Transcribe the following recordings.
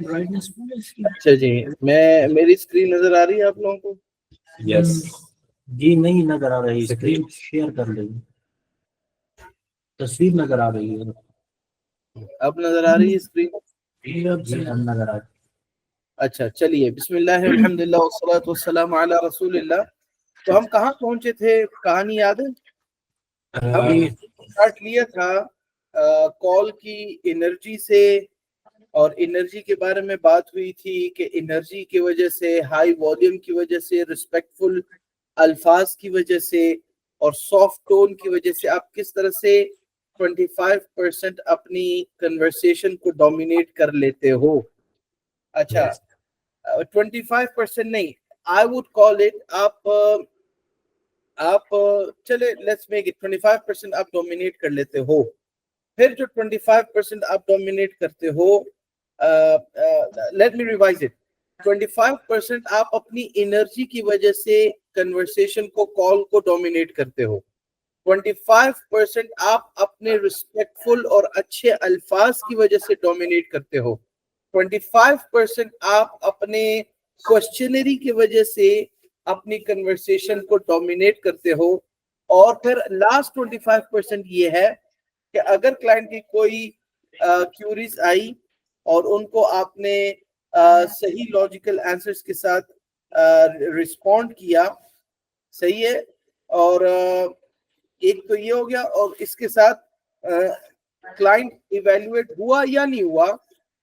अच्छा जी, मेरी स्क्रीन नजर आ रही है आप लोगों को? यस जी, नहीं नजर आ रही, स्क्रीन शेयर कर लेंगे, तस्वीर नजर आ रही है। अब नजर आ रही है स्क्रीन? जी अब नजर आ रही। अच्छा चलिए, बिस्मिल्लाह अल्हम्दुलिल्लाह वस्सलातु वस्सलामु अला रसूलिल्लाह। तो हम कहाँ पहुंचे थे, कहानी याद है? हमने स्टार्ट लिया था कॉल की एनर्जी से, और एनर्जी के बारे में बात हुई थी कि एनर्जी की वजह से, हाई वॉल्यूम की वजह से, रिस्पेक्टफुल अल्फाज की वजह से और सॉफ्ट टोन की वजह से आप किस तरह से 25% अपनी कन्वर्सेशन को डोमिनेट कर लेते हो। अच्छा, 25% नहीं, आई वुड कॉल इट, आप चले लेट्स मेक इट 25% आप डोमिनेट कर लेते हो। फिर जो 25% आप डोमिनेट करते हो, लेट मी रिवाइज इट, 25% आप अपनी एनर्जी की वजह से कन्वर्सेशन को, कॉल को डोमिनेट करते हो। 25% आप अपने रिस्पेक्टफुल और अच्छे अल्फाज की वजह से डोमिनेट करते हो। 25% आप अपने क्वेश्चनरी की वजह से अपनी कन्वर्सेशन को डोमिनेट करते हो। और फिर लास्ट 25% ये है कि अगर क्लाइंट की कोई क्यूरीज आई और उनको आपने सही लॉजिकल आंसर्स के साथ रिस्पॉन्ड किया, सही है, और एक तो ये हो गया, और इसके साथ क्लाइंट इवेल्युएट हुआ या नहीं हुआ,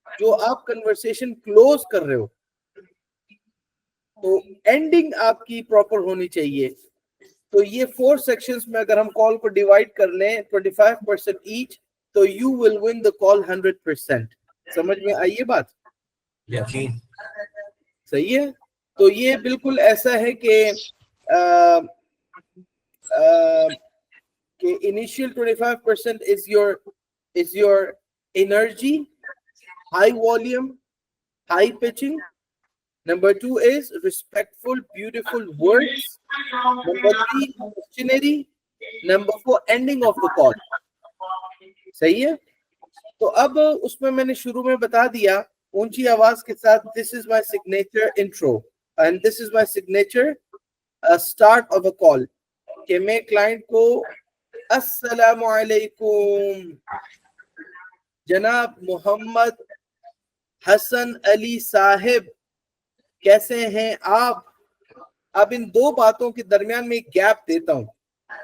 जो आप कन्वर्सेशन क्लोज कर रहे हो, तो एंडिंग आपकी प्रॉपर होनी चाहिए। तो ये 4 सेक्शंस में अगर हम कॉल को डिवाइड कर लें 25% ईच, तो you will win the call 100%। समझ में आई ये बात? सही है। तो ये बिल्कुल ऐसा है कि initial 25% is your energy, high volume, high pitching. Number 2 is respectful, beautiful words. Number 3, questionary. Number 4, ending of the call. सही है। तो अब उसमें मैंने शुरू में बता दिया ऊंची आवाज के साथ, this is my signature intro and this is my signature start of a call, कि मैं क्लाइंट को अस्सलामु अलैकुम जनाब मोहम्मद हसन अली साहिब, कैसे हैं आप। अब इन दो बातों के दरमियान में एक गैप देता हूं,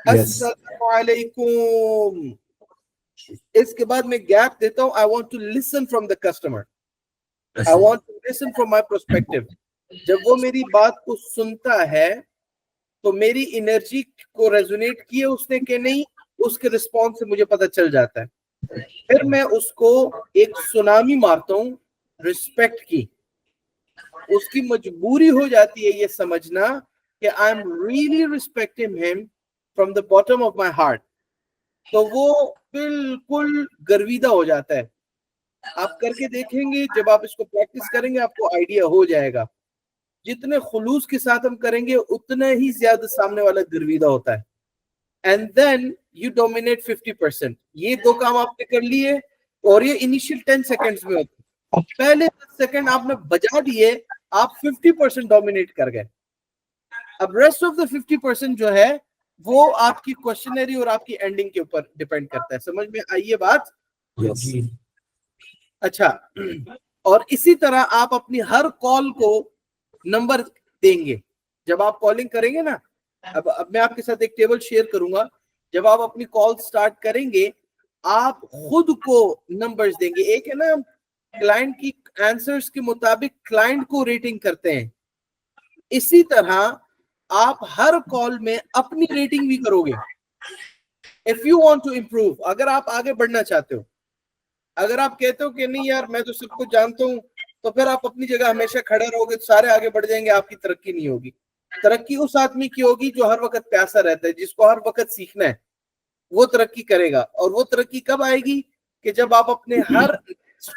अस्सलामु अलैकुम, इसके बाद मैं गैप देता हूं, I want to listen from the customer, I want to listen from my perspective. जब वो मेरी बात को सुनता है तो मेरी एनर्जी को रेजोनेट किए उसने कि नहीं, उसके रिस्पॉन्स से मुझे पता चल जाता है। फिर मैं उसको एक सुनामी मारता हूं रिस्पेक्ट की, उसकी मजबूरी हो जाती है ये समझना कि I am really respecting him from the bottom of my heart, तो वो बिल्कुल गर्विदा हो जाता है। आप करके देखेंगे, जब आप इसको प्रैक्टिस करेंगे आपको आइडिया हो जाएगा। जितने खुलूस के साथ हम करेंगे उतना ही ज्यादा सामने वाला गर्विदा होता है। And then you dominate 50%। ये दो काम आपने कर लिए, और ये इनिशियल 10 सेकेंड्स में होता है। पहले 10 सेकेंड आपने बजा दिए, आप 50% डोमिनेट कर गए। अब रेस्ट ऑफ द 50% जो है वो आपकी क्वेश्चनरी और आपकी एंडिंग के ऊपर डिपेंड करता है। समझ में आई ये बात? अच्छा, और इसी तरह आप अपनी हर कॉल को नंबर देंगे। जब आप कॉलिंग करेंगे ना, अब मैं आपके साथ एक टेबल शेयर करूंगा, जब आप अपनी कॉल स्टार्ट करेंगे आप खुद को नंबर्स देंगे। एक है ना, क्लाइंट की आंसर्स के मुताबिक क्लाइंट को रेटिंग करते हैं, इसी तरह आप हर कॉल में अपनी रेटिंग भी करोगे। If you want to improve, अगर आप आगे बढ़ना चाहते हो, अगर आप कहते हो कि नहीं यार मैं तो सब कुछ जानता हूँ, तो फिर आप अपनी जगह हमेशा खड़े रहोगे, तो सारे आगे बढ़ जाएंगे, आपकी तरक्की नहीं होगी। तरक्की उस आदमी की होगी जो हर वक्त प्यासा रहता है, जिसको हर वक्त सीखना है, वो तरक्की करेगा। और वो तरक्की कब आएगी कि जब आप अपने हर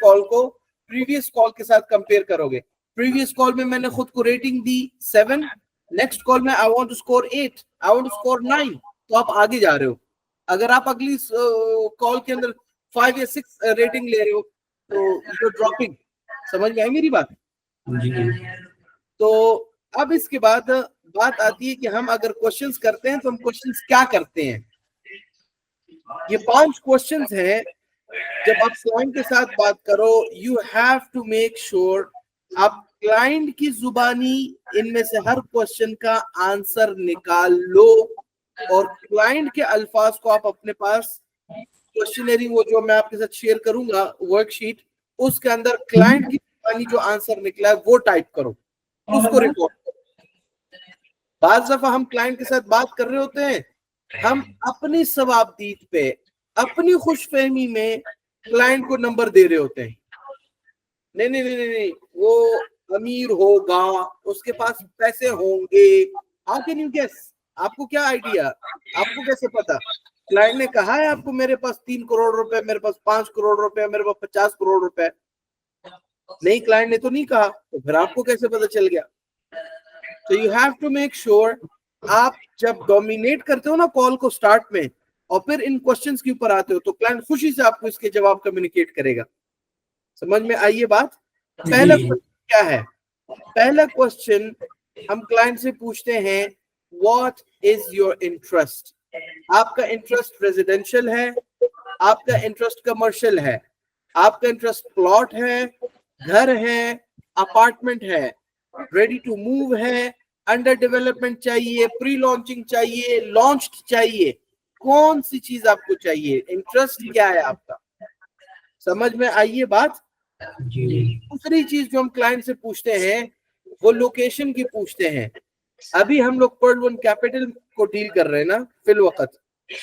कॉल को प्रीवियस कॉल के साथ कंपेयर करोगे। प्रीवियस कॉल में मैंने खुद को रेटिंग दी 7, नेक्स्ट कॉल में I want to score 8, I want to score 9, तो आप आगे जा रहे हो। अगर आप अगली कॉल के अंदर 5 या 6 रेटिंग ले रहे हो तो यू ड्रॉपिंग। समझ में आई मेरी बात? जी तो अब इसके बाद बात आती है कि हम अगर क्वेश्चंस करते हैं तो हम क्वेश्चंस क्या करते हैं। ये 5 क्वेश्चंस हैं। जब आप क्लाइंट के साथ बात करो, you have to make sure आप क्लाइंट की जुबानी इनमें से हर क्वेश्चन का आंसर निकाल लो, और क्लाइंट के अल्फाज को आप अपने पास क्वेश्चनरी, वो जो मैं आपके साथ शेयर करूंगा वर्कशीट, उसके अंदर क्लाइंट की जुबानी जो आंसर निकला है वो टाइप करो, उसको रिकॉर्ड करो। बाज़ दफा हम क्लाइंट के साथ बात कर रहे होते हैं, हम अपनी सवाबदीद पे, अपनी खुशफहमी में क्लाइंट को नंबर दे रहे होते हैं। नहीं नहीं नहीं नहीं, वो अमीर होगा, उसके पास पैसे होंगे। How can you guess? आपको क्या आइडिया, आपको कैसे पता? क्लाइंट ने कहा है आपको मेरे पास 3 करोड़ रुपए, मेरे पास 5 करोड़ रुपए, मेरे पास 50 करोड़ रुपए? नहीं, क्लाइंट ने तो नहीं कहा, तो फिर आपको कैसे पता चल गया? तो you have to make sure आप जब डोमिनेट करते हो ना कॉल को स्टार्ट में, और फिर इन क्वेश्चंस के ऊपर आते हो, तो क्लाइंट खुशी से आपको इसके जवाब कम्युनिकेट करेगा। समझ में आई ये बात? पहला क्वेश्चन क्या है? पहला क्वेश्चन हम क्लाइंट से पूछते हैं, व्हाट इज योर इंटरेस्ट? आपका इंटरेस्ट रेजिडेंशियल है, आपका इंटरेस्ट कमर्शियल है, आपका इंटरेस्ट प्लॉट है, घर है, अपार्टमेंट है, रेडी टू मूव है, अंडर डेवलपमेंट चाहिए, प्री लॉन्चिंग चाहिए, लॉन्च्ड चाहिए? कौन सी चीज आपको चाहिए? इंटरेस्ट क्या है आपका? समझ में आई ये बात? दूसरी चीज जो हम क्लाइंट से पूछते हैं वो लोकेशन की पूछते हैं। अभी हम लोग पर्ल वन कैपिटल को डील कर रहे हैं ना फिल वक्त,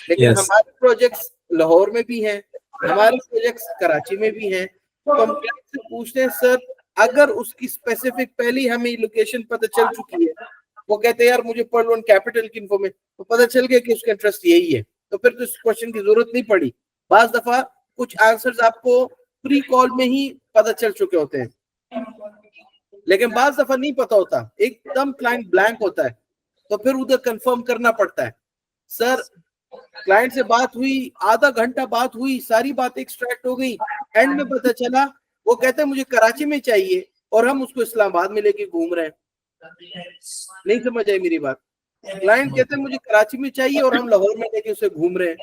लेकिन हमारे प्रोजेक्ट्स लाहौर में भी हैं, हमारे प्रोजेक्ट्स कराची में भी हैं। तो हम क्लाइंट से पूछते हैं, सर अगर उसकी स्पेसिफिक पहले हमें लोकेशन पता चल चुकी है, वो कहते हैं यार मुझे पर्ल वन कैपिटल की इन्फॉर्मेशन, तो पता चल गया कि उसका इंटरेस्ट यही है, तो फिर तो इस क्वेश्चन की जरूरत नहीं पड़ी। बाज दफा कुछ आंसर्स आपको प्री कॉल में ही पता चल चुके होते हैं, लेकिन बाज दफा नहीं पता होता, एकदम क्लाइंट ब्लैंक होता है, तो फिर उधर कंफर्म करना पड़ता है। सर क्लाइंट से बात हुई, आधा घंटा बात हुई, सारी बातें एक्सट्रैक्ट हो गई, एंड में पता चला वो कहते हैं मुझे कराची में चाहिए, और हम उसको इस्लामाबाद में लेके घूम रहे हैं। नहीं समझ आई मेरी बात? क्लाइंट कहते हैं मुझे कराची में चाहिए और हम लाहौर में लेके उसे घूम रहे हैं।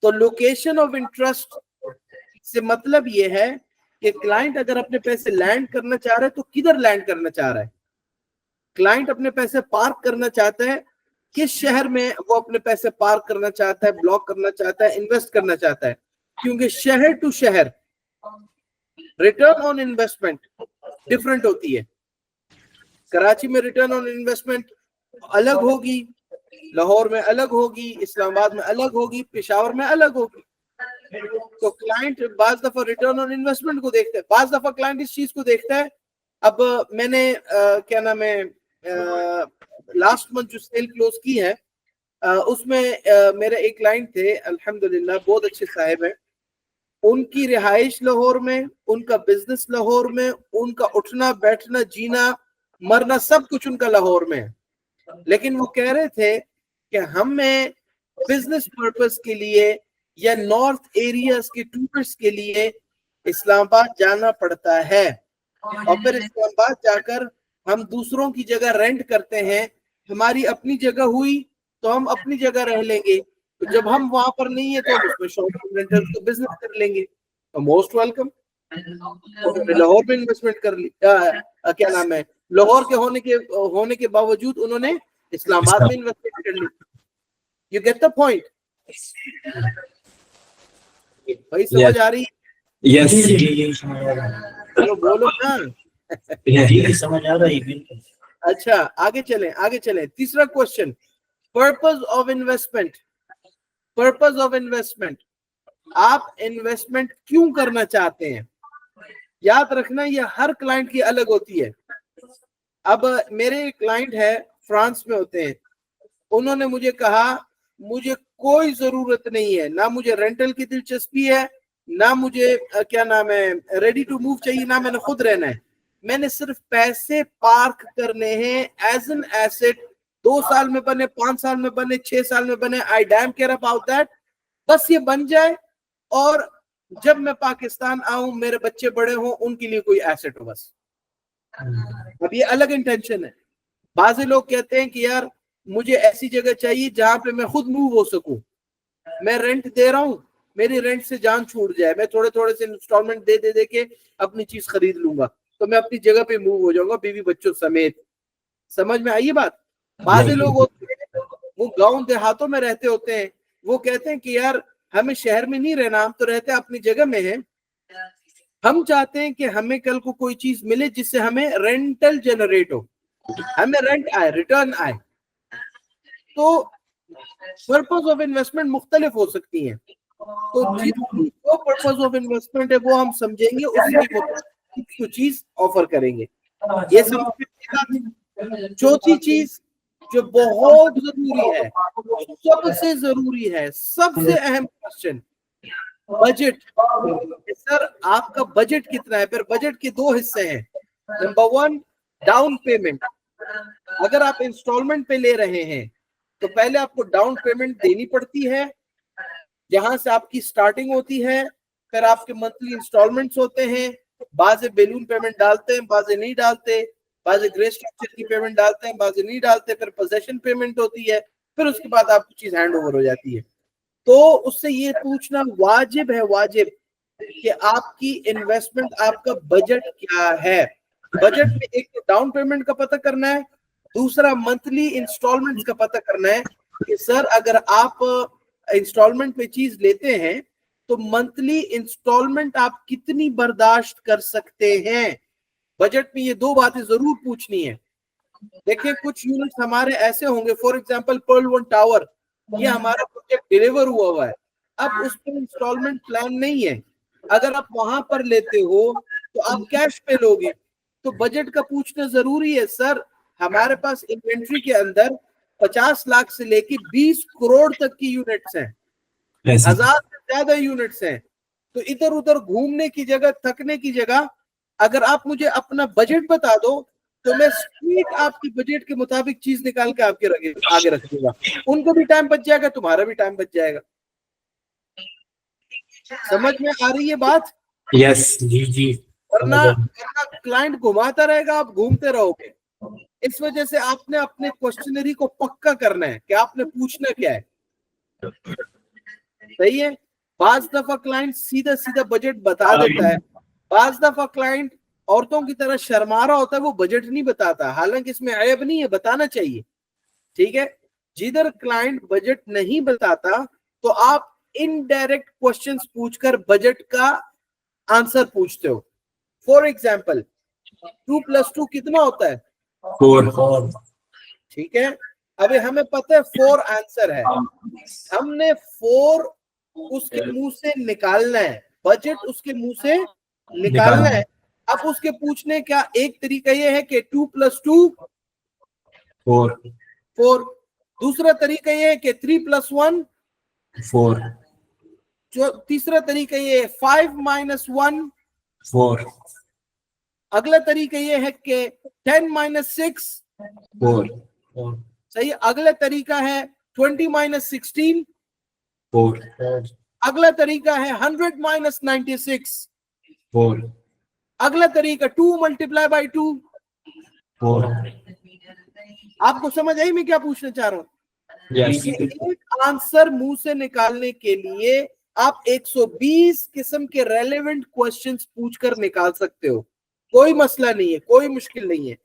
तो लोकेशन ऑफ इंटरेस्ट से मतलब ये है कि क्लाइंट अगर अपने पैसे लैंड करना चाह रहा है तो किधर लैंड करना चाह रहा है? क्लाइंट अपने पैसे पार्क करना चाहता है, किस शहर में वो अपने पैसे पार्क करना चाहता है, ब्लॉक करना चाहता है, इन्वेस्ट करना चाहता है? क्योंकि शहर टू शहर रिटर्न ऑन इन्वेस्टमेंट डिफरेंट होती है। कराची में रिटर्न ऑन इन्वेस्टमेंट अलग होगी, लाहौर में अलग होगी, इस्लामाबाद में अलग होगी, पेशावर में अलग होगी। तो क्लाइंट बाज दफा रिटर्न ऑन इन्वेस्टमेंट को देखता है, बाज दफा क्लाइंट इस चीज को देखता है। अब मैंने क्या नाम है लास्ट मंथ जो सेल क्लोज की है, उसमें मेरे एक क्लाइंट थे, अल्हम्दुलिल्लाह बहुत अच्छे साहब हैं, उनकी रिहाइश लाहौर में, उनका बिजनेस लाहौर में, उनका उठना बैठना जीना मरना सब कुछ उनका लाहौर में है। लेकिन वो कह रहे थे कि हमें बिजनेस पर्पस के लिए या नॉर्थ एरियाज के टूरिस्ट के लिए इस्लामाबाद जाना पड़ता है, और फिर इस्लामाबाद जाकर हम दूसरों की जगह रेंट करते हैं। हमारी अपनी जगह हुई तो हम अपनी जगह रह लेंगे, तो जब हम वहां पर नहीं है तो हम उसमें शॉपिंग रेंटल्स का बिजनेस कर लेंगे। तो मोस्ट वेलकम। लाहौर में इन्वेस्टमेंट कर ली, क्या नाम है, लाहौर के होने के बावजूद उन्होंने इस्लामाबाद में इन्वेस्टमेंट कर ली। You get the point? भाई समझ आ रही? यस ये समझ आ रहा है, चलो बोलो ना। ये समझ आ रहा है बिल्कुल। अच्छा आगे चलें। तीसरा question, purpose of investment. Purpose of investment, आप इन्वेस्टमेंट क्यों करना चाहते हैं? याद रखना ये हर क्लाइंट की अलग होती है। अब मेरे क्लाइंट है फ्रांस में होते हैं, उन्होंने मुझे कहा मुझे कोई जरूरत नहीं है, ना मुझे रेंटल की दिलचस्पी है, ना मुझे क्या नाम है रेडी टू मूव चाहिए, ना मैंने खुद रहना है, मैंने सिर्फ पैसे पार्क करने हैं एज एन एसेट। 2 साल में बने, 5 साल में बने, 6 साल में बने, आई डैम केयर अबाउट दैट। बस ये बन जाए और जब मैं पाकिस्तान आऊं मेरे बच्चे बड़े हों उनके लिए कोई एसेट हो बस। अब ये अलग इंटेंशन है। बाज़ लोग कहते हैं कि यार मुझे ऐसी जगह चाहिए जहां पे मैं खुद मूव हो सकूं, मैं रेंट दे रहा हूं, मेरी रेंट से जान छूट जाए, मैं थोड़े थोड़े से इंस्टॉलमेंट दे दे दे के अपनी चीज खरीद लूंगा, तो मैं अपनी जगह पे मूव हो जाऊंगा बीवी बच्चों समेत। समझ में आई बात? बाज़ लोग होते हैं वो गांव देहातों में रहते होते हैं, वो कहते हैं कि यार हमें शहर में नहीं रहना, हम तो रहते अपनी जगह में हैं, हम चाहते हैं कि हमें कल को कोई चीज मिले जिससे हमें रेंटल जनरेट हो, हमें रेंट आए, रिटर्न आए। तो पर्पस ऑफ इन्वेस्टमेंट मुख्तलिफ हो सकती है, तो जो पर्पस ऑफ इन्वेस्टमेंट है वो हम समझेंगे, उसके मुताबिक कुछ चीज ऑफर करेंगे। ये समझ। चौथी चीज जो बहुत जरूरी है, सबसे जरूरी है, सबसे अहम क्वेश्चन, बजट। सर आपका बजट कितना है? फिर बजट के 2 हिस्से हैं। Number 1 down payment. अगर आप इंस्टॉलमेंट पे ले रहे हैं तो पहले आपको डाउन पेमेंट देनी पड़ती है, जहां से आपकी स्टार्टिंग होती है। फिर आपके मंथली इंस्टॉलमेंट्स होते हैं, बाज़ बैलून पेमेंट डालते हैं, बाज़ नहीं डालते, बाज़ ग्रे स्ट्रक्चर की पेमेंट डालते हैं, बाज़ नहीं डालते, फिर पोजेशन पेमेंट होती है, फिर उसके बाद आपकी चीज हैंड ओवर हो जाती है। तो उससे ये पूछना वाजिब है, वाजिब, कि आपकी इन्वेस्टमेंट, आपका बजट क्या है। बजट में एक तो डाउन पेमेंट का पता करना है, दूसरा मंथली इंस्टॉलमेंट्स का पता करना है कि सर अगर आप इंस्टॉलमेंट पे चीज लेते हैं तो मंथली इंस्टॉलमेंट आप कितनी बर्दाश्त कर सकते हैं। बजट में ये 2 बातें जरूर पूछनी है। देखिए कुछ यूनिट्स हमारे ऐसे होंगे, for example Perl one tower, ये हमारा प्रोजेक्ट डिलीवर हुआ है, अब उस पर इंस्टॉलमेंट प्लान नहीं है। अगर आप वहां पर लेते हो तो आप कैश पे लोगे, तो बजट का पूछना जरूरी है। सर हमारे पास इन्वेंट्री के अंदर 50 लाख से लेके 20 करोड़ तक की यूनिट्स हैं, 1000 से ज्यादा यूनिट्स हैं। तो इधर उधर घूमने की जगह, थकने की जगह, अगर आप मुझे अपना बजट बता दो तो मैं स्ट्रीट आपकी बजट के मुताबिक चीज निकाल के आपके आगे रख दूंगा। उनको भी टाइम बच जाएगा, तुम्हारा भी टाइम बच जाएगा। समझ में आ रही है बात? यस जी जी। वरना क्लाइंट घुमाता रहेगा, आप घूमते रहोगे। इस वजह से आपने अपने क्वेश्चनरी को पक्का करना है कि आपने पूछना क्या है। सही है? बाज दफा क्लाइंट सीधा सीधा बजट बता देता है, बाज दफा क्लाइंट औरतों की तरह शर्मा रहा होता है, वो बजट नहीं बताता। हालांकि इसमें ऐब नहीं है, बताना चाहिए, ठीक है। जिधर क्लाइंट बजट नहीं बताता तो आप इनडायरेक्ट क्वेश्चंस पूछकर बजट का आंसर पूछते हो। फॉर एग्जाम्पल 2 + 2 कितना होता है? 4। ठीक है, अभी हमें पता है 4 आंसर है, हमने 4 उसके मुंह से निकालना है, बजट उसके मुंह से निकालना है। अब उसके पूछने का एक तरीका यह है कि 2 + 2 4, दूसरा तरीका यह है कि 3 + 1 4, जो तीसरा तरीका ये है 5 - 1 4, अगला तरीका ये है कि 10 - 6 4, सही। अगला तरीका है 20 - 16 4, अगला तरीका है 100 - 96 4, अगला तरीका 2 × 2 4। आपको समझ आई मैं क्या पूछना चाह रहा हूँ? यस एक आंसर मुंह से निकालने के लिए आप 120 किस्म के रेलेवेंट क्वेश्चंस पूछकर निकाल सकते हो, कोई मसला नहीं है, कोई मुश्किल नहीं है।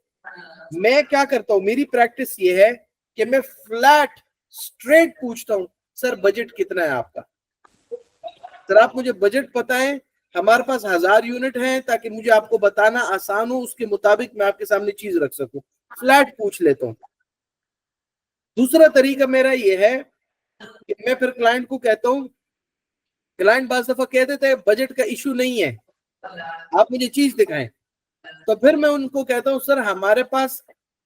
मैं क्या करता हूं, मेरी प्रैक्टिस ये है कि मैं फ्लैट स्ट्रेट पूछता हूं, सर बजट कितना है आपका? सर आप मुझे बजट बताएं, हमारे पास 1000 यूनिट हैं, ताकि मुझे आपको बताना आसान हो, उसके मुताबिक मैं आपके सामने चीज रख सकूं। फ्लैट पूछ लेता हूं। दूसरा तरीका मेरा ये है कि मैं फिर क्लाइंट को कहता हूं, क्लाइंट बाज़ दफा कह देता है बजट का इशू नहीं है, आप मुझे चीज दिखाएं। तो फिर मैं उनको कहता हूँ सर हमारे पास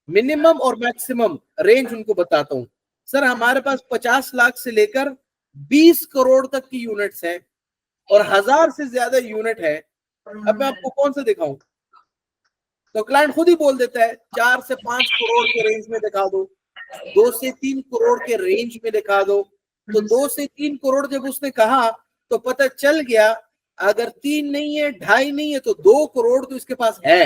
मिनिमम और मैक्सिमम रेंज उनको बताता हूँ। सर हमारे पास 50 लाख से लेकर 20 करोड़ तक की यूनिट्स हैं और 1000 से ज्यादा यूनिट है। अब मैं आपको कौन सा दिखाऊं? तो क्लाइंट खुद ही बोल देता है 4 से 5 करोड़ के रेंज में दिखा दो, 2 से 3 करोड़ के रेंज में दिखा दो। तो 2 से 3 करोड़ जब उसने कहा तो पता चल गया अगर 3 नहीं है, 2.5 नहीं है, तो 2 करोड़ तो इसके पास है।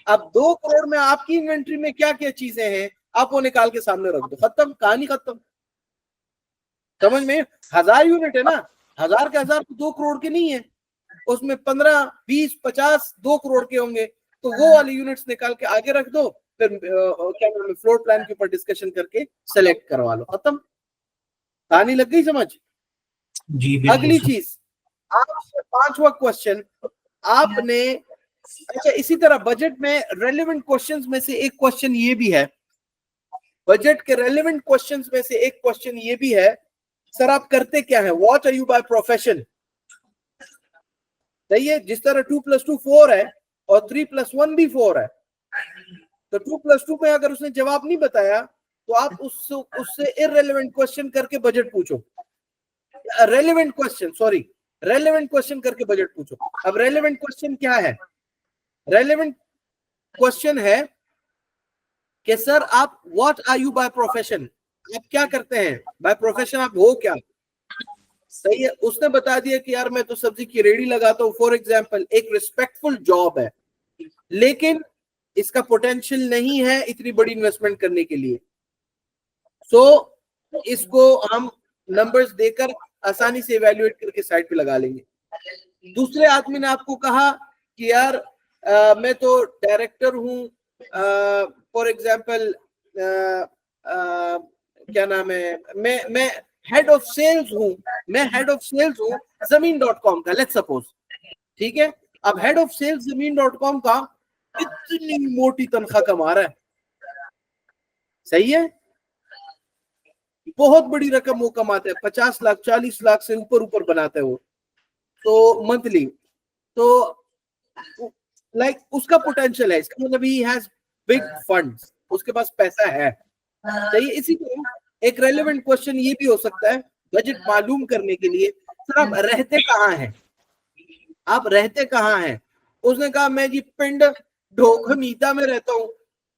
अब 2 करोड़ में आपकी इन्वेंट्री में क्या क्या चीजें हैं आप वो निकाल के सामने रख दो, खत्म, कहानी खत्म। समझ में? 1000 यूनिट है ना, 1000 के 1000 तो 2 करोड़ के नहीं है, उसमें 15, 20, 50 2 करोड़ के होंगे। तो वो वाली यूनिट्स निकाल के आगे रख दो, फिर क्या नाम है फ्लोर प्लान के ऊपर डिस्कशन करके सेलेक्ट करवा लो, खत्म, कहानी लग गई समझ। जी अगली चीज आपसे 5वां क्वेश्चन आपने, अच्छा इसी तरह बजट में रेलेवेंट क्वेश्चंस में से एक क्वेश्चन ये भी है, बजट के रेलेवेंट क्वेश्चंस में से एक क्वेश्चन ये भी है, सर आप करते क्या है, what are you by profession. सही है, जिस तरह 2 + 2 4 है और 3 + 1 भी 4 है, तो 2 + 2 में अगर उसने जवाब नहीं बताया तो आप उससे इररेलेवेंट क्वेश्चन करके बजट पूछो, relevant question, sorry relevant question करके बजट पूछो। अब रेलेवेंट क्वेश्चन क्या है? रेलेवेंट क्वेश्चन है कि सर आप what are you by profession, आप क्या करते हैं बाय प्रोफेशन, आप हो क्या। सही है, उसने बता दिया कि यार मैं तो सब्जी की रेडी लगाता हूँ, फॉर एग्जाम्पल एक रिस्पेक्टफुल जॉब है लेकिन इसका पोटेंशियल नहीं है इतनी बड़ी इन्वेस्टमेंट करने के लिए, सो इसको हम नंबर्स देकर आसानी से इवैल्यूएट करके साइड पे लगा लेंगे। दूसरे आदमी ने आपको कहा कि यार मैं तो डायरेक्टर हूँ, फॉर एग्जाम्पल क्या नाम है, मैं हेड ऑफ सेल्स हूँ, मैं हेड ऑफ सेल्स हूँ Zameen.com का, लेट्स सपोज, ठीक है। अब हेड ऑफ सेल्स Zameen.com का इतनी मोटी तनख्वाह कमा रहा है, सही है, बहुत बड़ी रकम वो कमाता है, 50 लाख 40 लाख से ऊपर बनाता है वो तो मंथली, तो लाइक उसका पोटेंशियल है, इसका मतलब ही हैज बिग फंड्स, उसके पास पैसा है, सही है। इसी तरह एक रेलेवेंट क्वेश्चन ये भी हो सकता है बजट मालूम करने के लिए, सर आप रहते कहाँ हैं, आप रहते कहाँ हैं। उसने कहा मैं जी पिंड ढोखमीदा में रहता हूँ,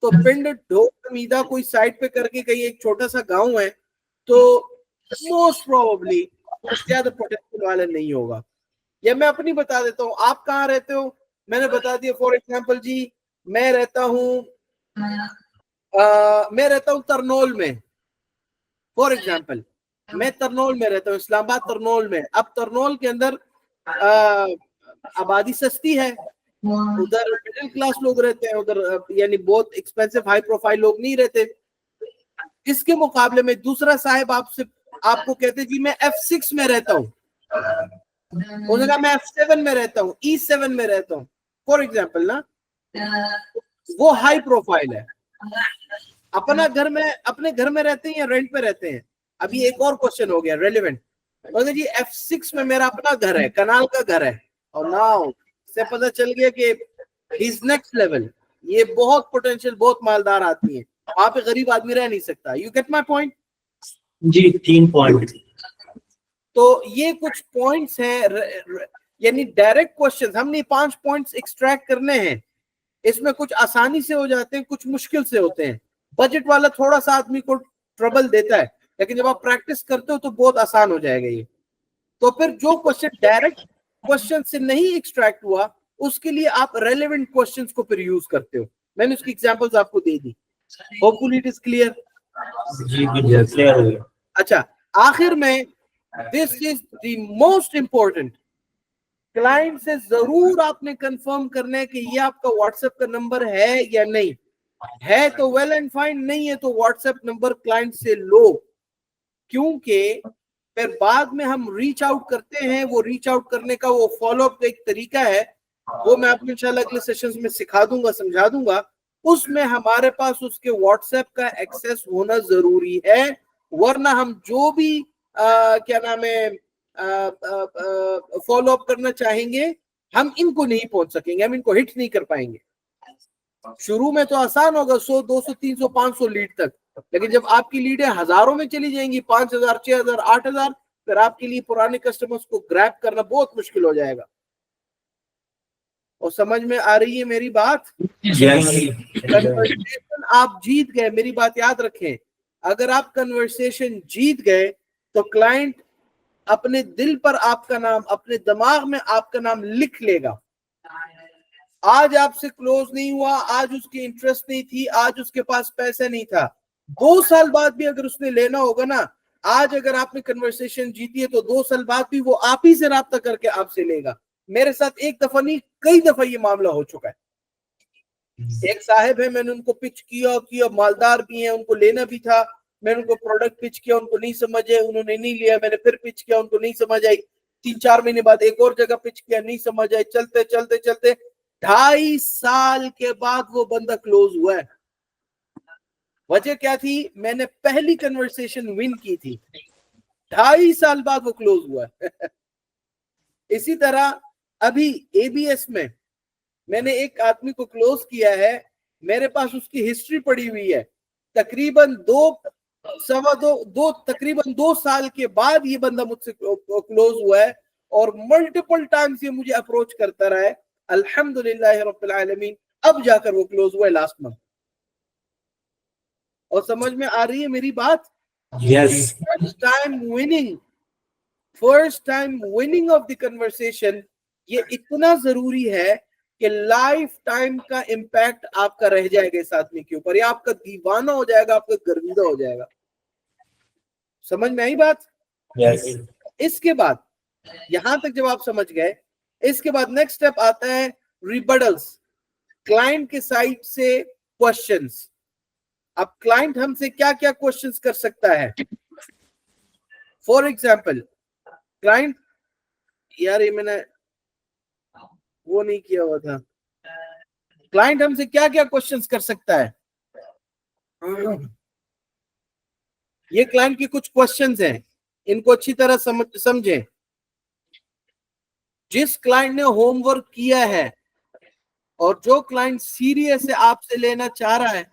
तो पिंड ढोखमीदा कोई साइड पे करके कहीं एक छोटा सा गांव है, तो मोस्ट प्रोबेबली ज्यादा पोटेंशियल वाला नहीं होगा। या मैं अपनी बता देता हूँ, आप कहाँ रहते हो, मैंने बता दिया, फॉर एग्जाम्पल जी मैं रहता हूँ तरनौल में, फॉर एग्जाम्पल मैं तरनौल में रहता हूँ, इस्लामाबाद तरनौल में। अब तरनौल के अंदर आबादी सस्ती है, उधर मिडिल क्लास लोग रहते हैं, उधर यानी बहुत एक्सपेंसिव हाई प्रोफाइल लोग नहीं रहते। इसके मुकाबले में दूसरा साहब आपको कहते जी मैं F6 में रहता हूँ, उन्होंने कहा मैं F7 में रहता हूँ, E7 में रहता हूँ, फॉर एग्जाम्पल ना, वो हाई प्रोफाइल है। अपने घर में रहते हैं या रेंट पे रहते हैं। अभी एक और क्वेश्चन हो गया रेलेवेंट, जी F6 में मेरा अपना घर है, कनाल का घर है, और नाउ से पता चल गया कि इज नेक्स्ट लेवल, ये बहुत पोटेंशियल, बहुत मालदार आदमी है, वहां पे गरीब आदमी रह नहीं सकता। You get my point? जी 3 पॉइंट। तो ये कुछ पॉइंट्स हैं, यानी डायरेक्ट क्वेश्चंस हमने 5 पॉइंट्स एक्सट्रैक्ट करने हैं, इसमें कुछ आसानी से हो जाते हैं, कुछ मुश्किल से होते हैं। बजट वाला थोड़ा सा आदमी को ट्रबल देता है, लेकिन जब आप प्रैक्टिस करते हो तो बहुत आसान हो जाएगा ये। तो फिर जो क्वेश्चन डायरेक्ट क्वेश्चन से नहीं एक्सट्रैक्ट हुआ उसके लिए आप रेलेवेंट क्वेश्चंस को फिर यूज करते हो। मैंने उसकी एग्जांपल्स आपको दे दी, होपफुली इट इज क्लियर। जी बिल्कुल क्लियर हो गया। अच्छा, आखिर में this is the most important, client से जरूर आपने कंफर्म करना है कि ये आपका व्हाट्सएप का नंबर है या नहीं है, तो वेल एंड फाइन, नहीं है तो व्हाट्सएप नंबर क्लाइंट से लो, क्योंकि फिर बाद में हम रीच आउट करते हैं, वो रीच आउट करने का वो फॉलोअप का एक तरीका है, वो मैं आपको इंशाल्लाह अगले सेशंस में सिखा दूंगा, समझा दूंगा। उसमें हमारे पास उसके व्हाट्सएप का एक्सेस होना जरूरी है, वरना हम जो भी क्या नाम है फॉलो अप करना चाहेंगे, हम इनको नहीं पहुंच सकेंगे, हम इनको हिट नहीं कर पाएंगे। शुरू में तो आसान होगा 100, 200, 300, 500 लीड तक, लेकिन जब आपकी लीडें हजारों में चली जाएंगी, 5000, 6000, 8000, फिर आपके लिए पुराने कस्टमर्स को ग्रैब करना बहुत मुश्किल हो जाएगा। और समझ में आ रही है मेरी बात? कन्वर्सेशन आप जीत गए, मेरी बात याद रखें, अगर आप कन्वर्सेशन जीत गए तो क्लाइंट अपने दिल पर आपका नाम, अपने दिमाग में आपका नाम लिख लेगा। आज आपसे क्लोज नहीं हुआ, आज उसकी इंटरेस्ट नहीं थी, आज उसके पास पैसा नहीं था, 2 साल बाद भी अगर उसने लेना होगा ना, आज अगर आपने कन्वर्सेशन जीती है तो 2 साल बाद भी वो आप ही से राब्ता करके आपसे लेगा। मेरे साथ एक दफा नहीं, कई दफा ये मामला हो चुका है। एक साहब है, मैंने उनको पिच किया, मालदार भी हैं, उनको लेना भी था, मैंने उनको प्रोडक्ट पिच किया, उनको नहीं समझे, उन्होंने नहीं लिया, मैंने फिर पिच किया, उनको नहीं समझ आई, 3-4 महीने बाद एक और जगह पिच किया, नहीं समझ आई, चलते चलते चलते 2.5 साल के बाद वो बंदा क्लोज हुआ है। वजह क्या थी? मैंने पहली कन्वर्सेशन विन की थी, 2.5 साल बाद वो क्लोज हुआ है। इसी तरह अभी ABS में मैंने एक आदमी को क्लोज किया है, मेरे पास उसकी हिस्ट्री पड़ी हुई है, तकरीबन 2 साल के बाद ये बंदा मुझसे क्लोज हुआ है, और मल्टीपल टाइम्स ये मुझे अप्रोच करता रहा है। अल्हम्दुलिल्लाह रब्बिल आलमीन, अब जाकर वो क्लोज हुआ है लास्ट मंथ। और समझ में आ रही है मेरी बात? Yes. First time winning of the conversation, ये इतना जरूरी है कि लाइफ टाइम का इम्पैक्ट आपका रह जाएगा इस आदमी के ऊपर, या आपका दीवाना हो जाएगा, आपका गर्विदा हो जाएगा। समझ में आई बात? यस। इसके बाद, यहां तक जब आप समझ गए, इसके बाद नेक्स्ट स्टेप आता है रिबटल्स, क्लाइंट के साइड से क्वेश्चंस। अब क्लाइंट हमसे क्या क्या क्वेश्चंस कर सकता है? फॉर एग्जाम्पल, क्लाइंट, यार ये मैंने वो नहीं किया हुआ था, क्लाइंट हमसे क्या क्या क्वेश्चंस कर सकता है? ये क्लाइंट के कुछ क्वेश्चंस हैं, इनको अच्छी तरह समझें। जिस क्लाइंट ने होमवर्क किया है और जो क्लाइंट सीरियस है, आपसे लेना चाह रहा है,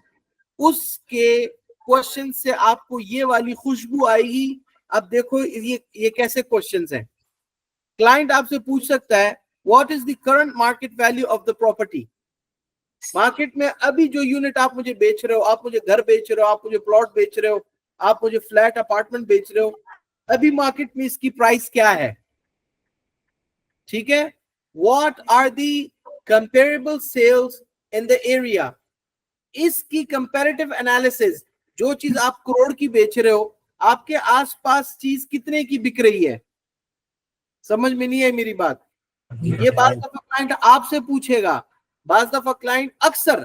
उसके क्वेश्चन से आपको ये वाली खुशबू आएगी। अब देखो ये कैसे क्वेश्चंस हैं। क्लाइंट आपसे पूछ सकता है, what is the current market value of the property? Market में अभी जो यूनिट आप मुझे बेच रहे हो, आप मुझे घर बेच रहे हो, आप मुझे प्लॉट बेच रहे हो, आप मुझे फ्लैट अपार्टमेंट बेच रहे हो, अभी मार्केट में इसकी प्राइस क्या है? ठीक है। What are the comparable sales in the area? इसकी कंपैरेटिव एनालिसिस, जो चीज आप करोड़ की बेच रहे हो, आपके आसपास चीज कितने की बिक रही है? समझ में नहीं है मेरी बात? ये बात दफा क्लाइंट आपसे पूछेगा, बाज दफा क्लाइंट, अक्सर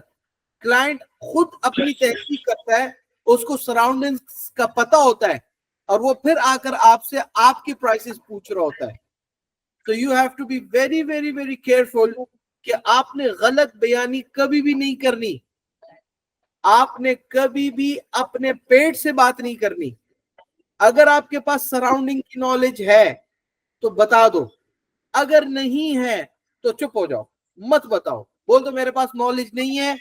क्लाइंट खुद अपनी तहकीक करता है, उसको सराउंडिंग्स का पता होता है, और वो फिर आकर आपसे आपकी प्राइसेस पूछ रहा होता है। तो you have to be very very very careful कि आपने गलत बयानी कभी भी नहीं करनी, आपने कभी भी अपने पेट से बात नहीं करनी। अगर आपके पास सराउंडिंग की नॉलेज है तो बता दो, अगर नहीं है तो चुप हो जाओ, मत बताओ, बोल दो मेरे पास नॉलेज नहीं है।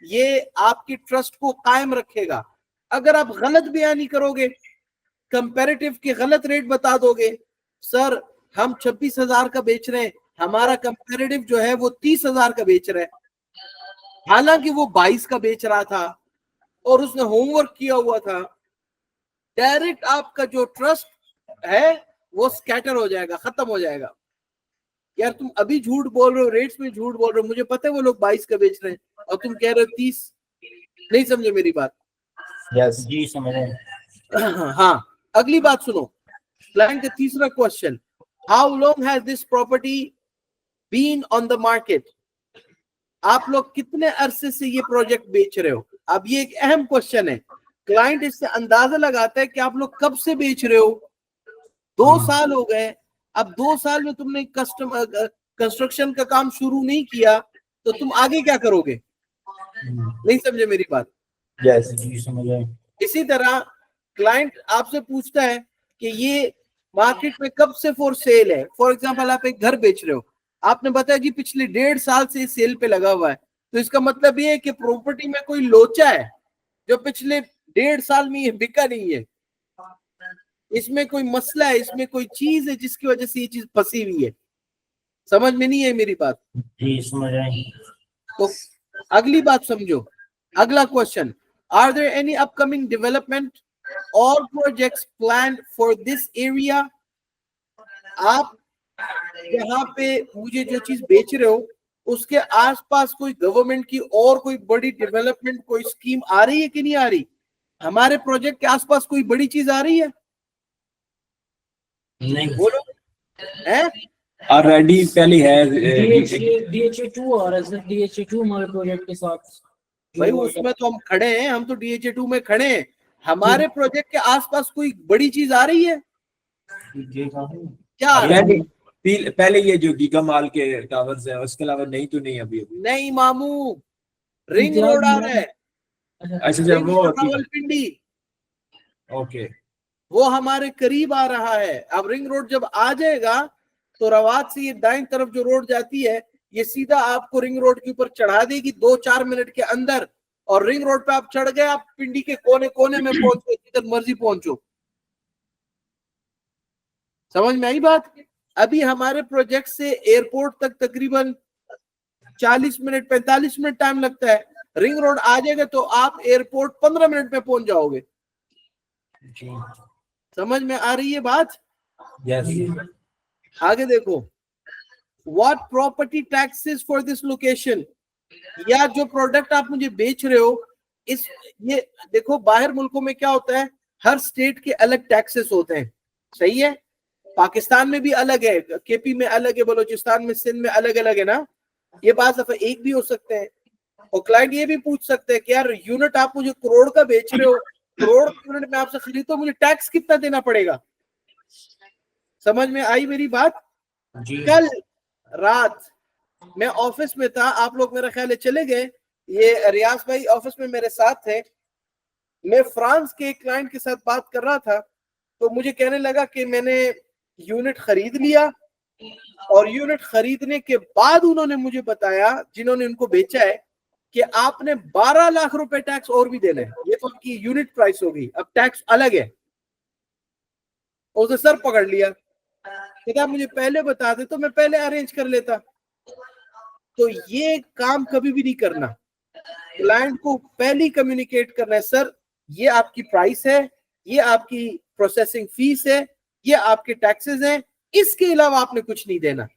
ये आपकी ट्रस्ट को कायम रखेगा। अगर आप गलत बयानी करोगे, कंपैरेटिव के गलत रेट बता दोगे, सर हम 26,000 का बेच रहे हैं, हमारा कंपैरेटिव जो है वो 30,000 का बेच रहा है, हालांकि वो 22 का बेच रहा था और उसने होमवर्क किया हुआ था, डायरेक्ट आपका जो ट्रस्ट है वो स्कैटर हो जाएगा, खत्म हो जाएगा। यार तुम अभी झूठ बोल रहे हो, रेट्स में झूठ बोल रहे हो, मुझे पता है वो लोग 22 का बेच रहे हैं और तुम कह रहे हो 30। नहीं समझे मेरी बात? यस जी, समझ रहे हैं। हाँ, अगली बात सुनो। क्लाइंट का तीसरा question, how long has this property been on the market? आप लोग कितने अरसे से ये प्रोजेक्ट बेच रहे हो? अब ये एक अहम क्वेश्चन है। क्लाइंट इससे अंदाजा लगाता है कि आप लोग कब से बेच रहे हो। 2 साल हो गए, अब 2 साल में तुमने कंस्ट्रक्शन का काम शुरू नहीं किया तो तुम आगे क्या करोगे? नहीं समझे मेरी बात? यस जी, समझ रहे हैं। इसी तरह क्लाइंट आपसे पूछता है कि ये मार्केट में कब से फॉर सेल है। फॉर एग्जांपल आप एक घर बेच रहे हो, आपने बताया जी पिछले 1.5 साल से सेल पे लगा हुआ है, तो इसका मतलब ये है कि प्रॉपर्टी में कोई लोचा है जो पिछले 1.5 साल में ये बिका नहीं है, इसमें कोई मसला है, इसमें कोई चीज है जिसकी वजह से ये चीज फंसी हुई है। समझ में नहीं है मेरी बात? जी समझ आए। तो अगली बात समझो, अगला question, are there any upcoming development और projects planned for this area? आप यहाँ पे मुझे जो चीज बेच रहे हो उसके आसपास कोई गवर्नमेंट की और कोई बड़ी डेवलपमेंट कोई स्कीम आ रही है कि नहीं आ रही? हमारे प्रोजेक्ट के आसपास कोई बड़ी चीज आ रही है? नहीं बोलो है? ऑलरेडी पहले है DHA2 आ रहा है सर, DHA2 हमारे प्रोजेक्ट के साथ। भाई उसमें तो हम खड़े हैं, हम तो DHA2 में खड़े हैं। हमारे प्रोजेक्ट के आसपास कोई बड़ी चीज आ रही है क्या? आ रहा है? पहले ये जो गीगा माल के टावर्स है उसके अलावा नहीं तो नहीं अभी नहीं मामू, रिंग रोड आ रहा है। अच्छा रिंग वो रोड रावलपिंडी, ओके वो हमारे करीब आ रहा है। अब रिंग रोड जब आ जाएगा तो रवात से ये दाईं तरफ जो रोड जाती है ये सीधा आपको रिंग रोड के ऊपर चढ़ा देगी 2-4 मिनट के अंदर, और रिंग रोड पे आप चढ़ गए, आप पिंडी के कोने कोने में पहुंच गए, जिधर मर्जी पहुंचो। समझ में आई बात? अभी हमारे प्रोजेक्ट से एयरपोर्ट तक तकरीबन 40 मिनट 45 मिनट टाइम लगता है। रिंग रोड आ जाएगा तो आप एयरपोर्ट 15 मिनट में पहुंच जाओगे। समझ में आ रही है बात? यस आगे देखो, what property taxes for this location, या जो प्रोडक्ट आप मुझे बेच रहे हो इस, ये देखो बाहर मुल्कों में क्या होता है, हर स्टेट के अलग टैक्सेस होते हैं, सही है? पाकिस्तान में भी अलग है, केपी में अलग है, बलोचिस्तान में, सिंध में अलग अलग है ना। ये बात दफा एक भी हो सकते हैं। और क्लाइंट ये भी पूछ सकते हैं कि यार यूनिट आप मुझे करोड़ का बेच रहे हो, करोड़ यूनिट में आपसे खरीद, तो मुझे टैक्स कितना देना पड़ेगा? समझ में आई मेरी बात? कल रात मैं ऑफिस में था, आप लोग मेरा ख्याल है चले गए, ये रियाज भाई ऑफिस में मेरे साथ थे। मैं फ्रांस के एक क्लाइंट के साथ बात कर रहा था, तो मुझे कहने लगा कि मैंने यूनिट खरीद लिया, और यूनिट खरीदने के बाद उन्होंने मुझे बताया, जिन्होंने उनको बेचा है, कि आपने 12 लाख रुपए टैक्स और भी देना है। ये तो आपकी यूनिट प्राइस होगी, अब टैक्स अलग है। उसने सर पकड़ लिया, कहता मुझे पहले बता दे तो मैं पहले अरेंज कर लेता। तो ये काम कभी भी नहीं करना, क्लाइंट को पहले कम्युनिकेट करना है, सर ये आपकी प्राइस है, ये आपकी प्रोसेसिंग फीस है, ये आपके टैक्सेस हैं, इसके अलावा आपने कुछ नहीं देना।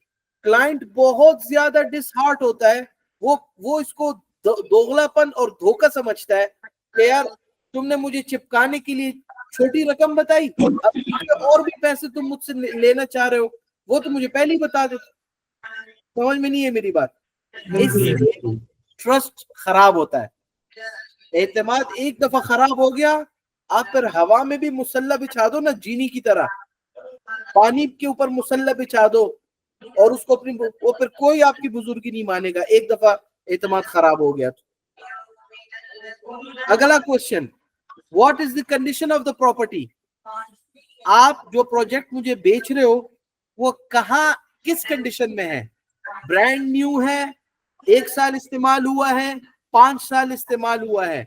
क्लाइंट बहुत ज्यादा डिसहार्ट होता है, वो इसको दोगलापन और धोखा समझता है कि यार तुमने मुझे चिपकाने के लिए छोटी रकम बताई, अब और भी पैसे तुम मुझसे लेना चाह रहे हो, वो तो मुझे पहले ही बता दो। समझ में नहीं है मेरी बात? इससे ट्रस्ट खराब होता है। एतमाद एक दफा खराब हो गया, आप फिर हवा में भी मुसल्ला बिछा दो ना, जीनी की तरह पानी के ऊपर मुसल्ला बिछा दो, और उसको अपनी, वो फिर कोई आपकी बुजुर्गी नहीं मानेगा, एक दफा एतमाद खराब हो गया तो। अगला question, what is the condition of the property? आप जो प्रोजेक्ट मुझे बेच रहे हो वो कहाँ, किस कंडीशन में है? ब्रांड न्यू है, 1 साल इस्तेमाल हुआ है, 5 साल इस्तेमाल हुआ है,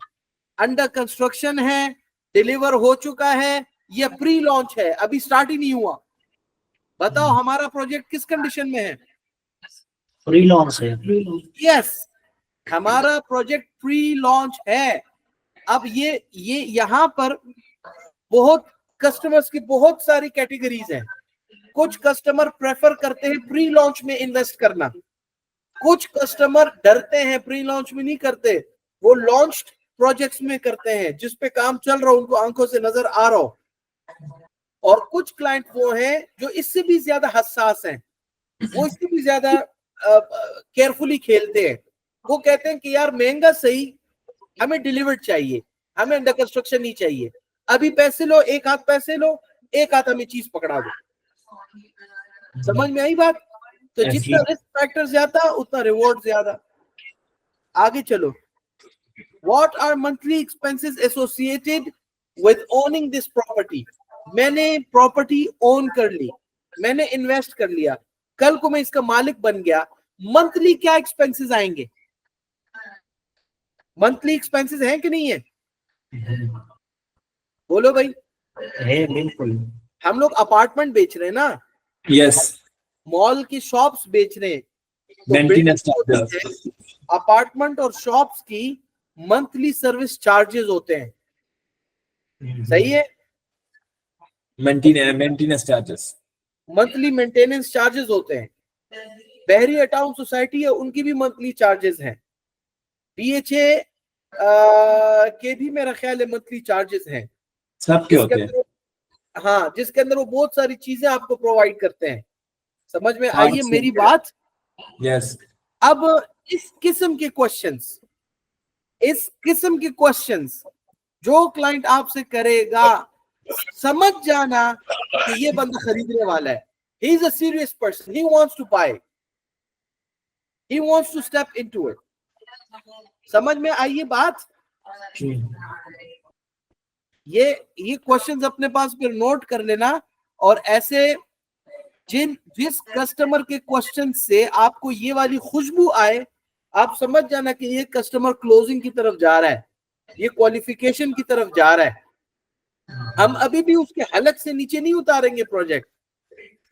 अंडर कंस्ट्रक्शन है, डिलीवर हो चुका है, या प्री लॉन्च है, अभी स्टार्ट ही नहीं हुआ? बताओ हमारा प्रोजेक्ट किस कंडीशन में है? प्री लॉन्च है। यस, हमारा प्रोजेक्ट प्री लॉन्च है। अब ये यहाँ पर बहुत कस्टमर्स की बहुत सारी कैटेगरीज हैं। कुछ कस्टमर प्रेफर करते हैं प्री लॉन्च में इन्वेस्ट करना, कुछ कस्टमर डरते हैं, प्री लॉन्च में नहीं करते, वो लॉन्च प्रोजेक्ट्स में करते हैं, जिस पे काम चल रहा हो उनको आंखों से नजर आ रहा हो। और कुछ क्लाइंट वो हैं जो इससे भी ज्यादा हसास हैं, वो इससे भी ज्यादा केयरफुली खेलते हैं। वो कहते हैं कि यार महंगा सही, हमें डिलीवर्ड चाहिए, हमें अंडर कंस्ट्रक्शन नहीं चाहिए, अभी पैसे लो, एक हाथ पैसे लो, एक हाथ हमें चीज पकड़ा दो। समझ में आई बात? तो जितना रिस्क फैक्टर ज्यादा उतना रिवॉर्ड ज्यादा। आगे चलो, what are monthly expenses associated with owning this property? मैंने प्रॉपर्टी ओन कर ली, मैंने इन्वेस्ट कर लिया, कल को मैं इसका मालिक बन गया, मंथली क्या एक्सपेंसेस आएंगे? मंथली एक्सपेंसेस हैं कि नहीं है? बोलो भाई। है बिल्कुल। हम लोग अपार्टमेंट बेच रहे हैं ना, यस, मॉल की शॉप्स बेच रहे हैं, तो मेंटेनेंस building होती है, अपार्टमेंट और शॉप्स की मंथली सर्विस चार्जेस होते हैं, सही है? Maintenance charges, monthly maintenance charges होते हैं। बहरी अटाउन सोसाइटी है, उनकी भी मंथली चार्जेस हैं। BHA के भी मेरा ख्याल है मंथली चार्जेस हैं, सबके होते हैं। हाँ, जिसके अंदर वो बहुत सारी चीजें आपको प्रोवाइड करते हैं। समझ में हाँ, आई है मेरी बात? यस। अब इस किस्म के क्वेश्चंस जो क्लाइंट आपसे करेगा, समझ जाना कि ये बंदा खरीदने वाला है। He is a serious person. He wants to buy. He wants to step into it. समझ में आई ये बात? ये क्वेश्चंस अपने पास फिर नोट कर लेना, और ऐसे जिस कस्टमर के क्वेश्चन से आपको ये वाली खुशबू आए, आप समझ जाना कि ये कस्टमर क्लोजिंग की तरफ जा रहा है, ये क्वालिफिकेशन की तरफ जा रहा है। हम अभी भी उसके हलक से नीचे नहीं उतारेंगे प्रोजेक्ट,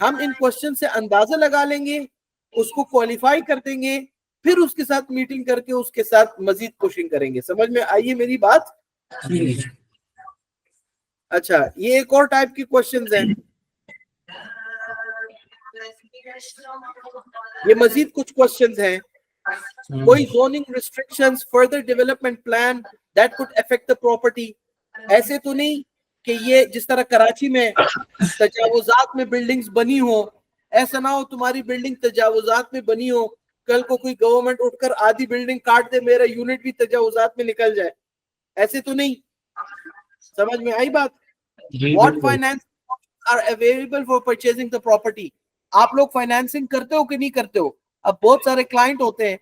हम इन क्वेश्चन से अंदाजा लगा लेंगे, उसको क्वालिफाई कर देंगे, फिर उसके साथ मीटिंग करके उसके साथ मजीद पुशिंग करेंगे। समझ में आई है मेरी बात? अच्छा, ये एक और टाइप के क्वेश्चंस हैं, ये मजीद कुछ क्वेश्चंस हैं। कोई zoning restrictions, further development plan that could affect the property. ऐसे तो नहीं कि ये जिस तरह कराची में तजावुजात में बिल्डिंग्स बनी हो, ऐसा ना हो तुम्हारी बिल्डिंग तजावुजात में बनी हो, कल को कोई गवर्नमेंट उठकर आधी बिल्डिंग काट दे, मेरा यूनिट भी तजावुजात में निकल जाए। ऐसे तो नहीं। समझ में आई बात? What finance are available for purchasing the property? आप लोग फाइनेंसिंग करते हो कि नहीं करते हो? अब बहुत सारे क्लाइंट होते हैं,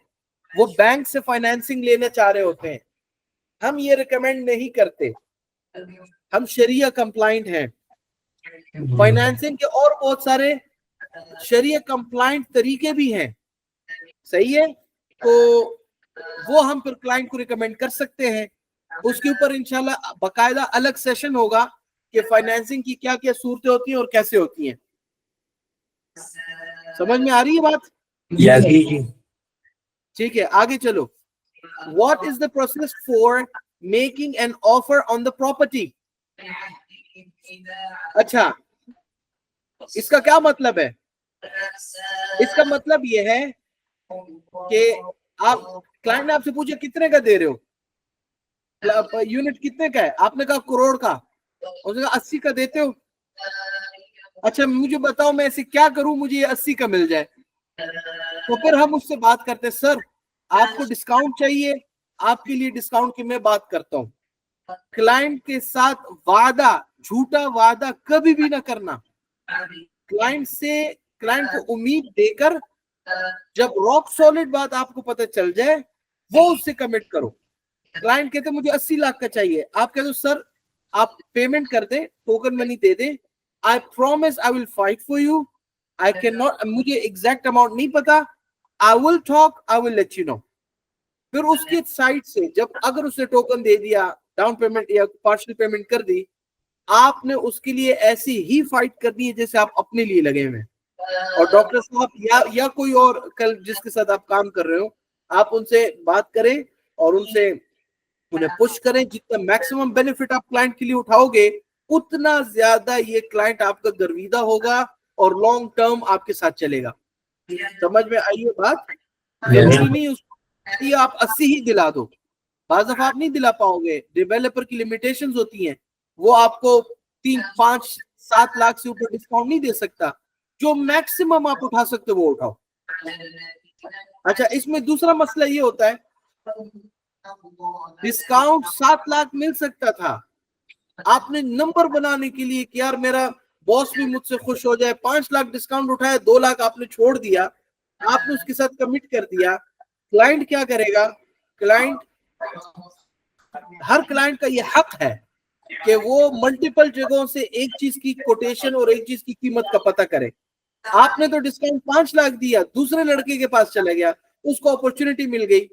वो बैंक से फाइनेंसिंग लेना चाह रहे होते हैं, हम ये रिकमेंड नहीं करते, हम शरिया कंप्लाइंट हैं। फाइनेंसिंग के और बहुत सारे शरिया कंप्लाइंट तरीके भी हैं, सही है? तो वो हम फिर क्लाइंट को रिकमेंड कर सकते हैं। उसके ऊपर इंशाल्लाह बाकायदा अलग सेशन होगा कि फाइनेंसिंग की क्या क्या सूरतें होती हैं और कैसे होती हैं। समझ में आ रही है बात? यस। ठीक है, आगे चलो। What is the process for making an offer on the property? अच्छा, इसका क्या मतलब है? इसका मतलब ये है कि आप क्लाइंट ने आपसे पूछे कितने का दे रहे हो, यूनिट कितने का है, आपने कहा करोड़ का, उसने कहा 80 का देते हो। अच्छा, मुझे बताओ मैं ऐसे क्या करूं मुझे ये 80 का मिल जाए? तो फिर हम उससे बात करते हैं, सर आपको डिस्काउंट चाहिए, आपके लिए डिस्काउंट की मैं बात करता हूं। क्लाइंट के साथ वादा, झूठा वादा कभी भी ना करना। क्लाइंट को उम्मीद देकर जब रॉक सॉलिड बात आपको पता चल जाए, वो उससे कमिट करो। क्लाइंट कहते मुझे 80 लाख का चाहिए, आप कहते हो सर आप पेमेंट कर दे, टोकन मनी दे दे, I promise I will fight for you, I can not, मुझे एग्जैक्ट अमाउंट नहीं पता, I will talk, I will let you know. फिर उसकी साइड से जब अगर उसने टोकन दे दिया, डाउन पेमेंट या पार्शियल पेमेंट कर दी, आपने उसके लिए ऐसी ही फाइट करनी है जैसे आप अपने लिए लगे हुए हैं। और डॉक्टर साहब या कोई और कल जिसके साथ आप काम कर रहे हो, आप उनसे बात करें और उन्हें पुश करें। जितना मैक्सिमम बेनिफिट आप क्लाइंट के लिए उठाओगे, उतना ज्यादा ये क्लाइंट आपका गर्विदा होगा और लॉन्ग टर्म आपके साथ चलेगा। समझ में आई है बात? जरूरी नहीं उसको आप 80 ही दिला दो, बाज़ दफा आप नहीं दिला पाओगे, डेवलपर की लिमिटेशंस होती हैं, वो आपको 3, 5, 7 लाख से ऊपर डिस्काउंट नहीं दे सकता। जो मैक्सिमम आप उठा सकते हो वो उठाओ। अच्छा, इसमें दूसरा मसला ये होता है, डिस्काउंट 7 लाख मिल सकता था, आपने नंबर बनाने के लिए कि यार मेरा बॉस भी मुझसे खुश हो जाए, 5 लाख डिस्काउंट उठाया, 2 लाख आपने छोड़ दिया, आपने उसके साथ कमिट कर दिया। क्लाइंट क्या करेगा? हर क्लाइंट का ये हक है कि वो मल्टीपल जगहों से एक चीज की कोटेशन और एक चीज की कीमत का पता करे। आपने तो डिस्काउंट 5 लाख दिया, दूसरे लड़के के पास चला गया, उसको अपॉर्चुनिटी मिल गई।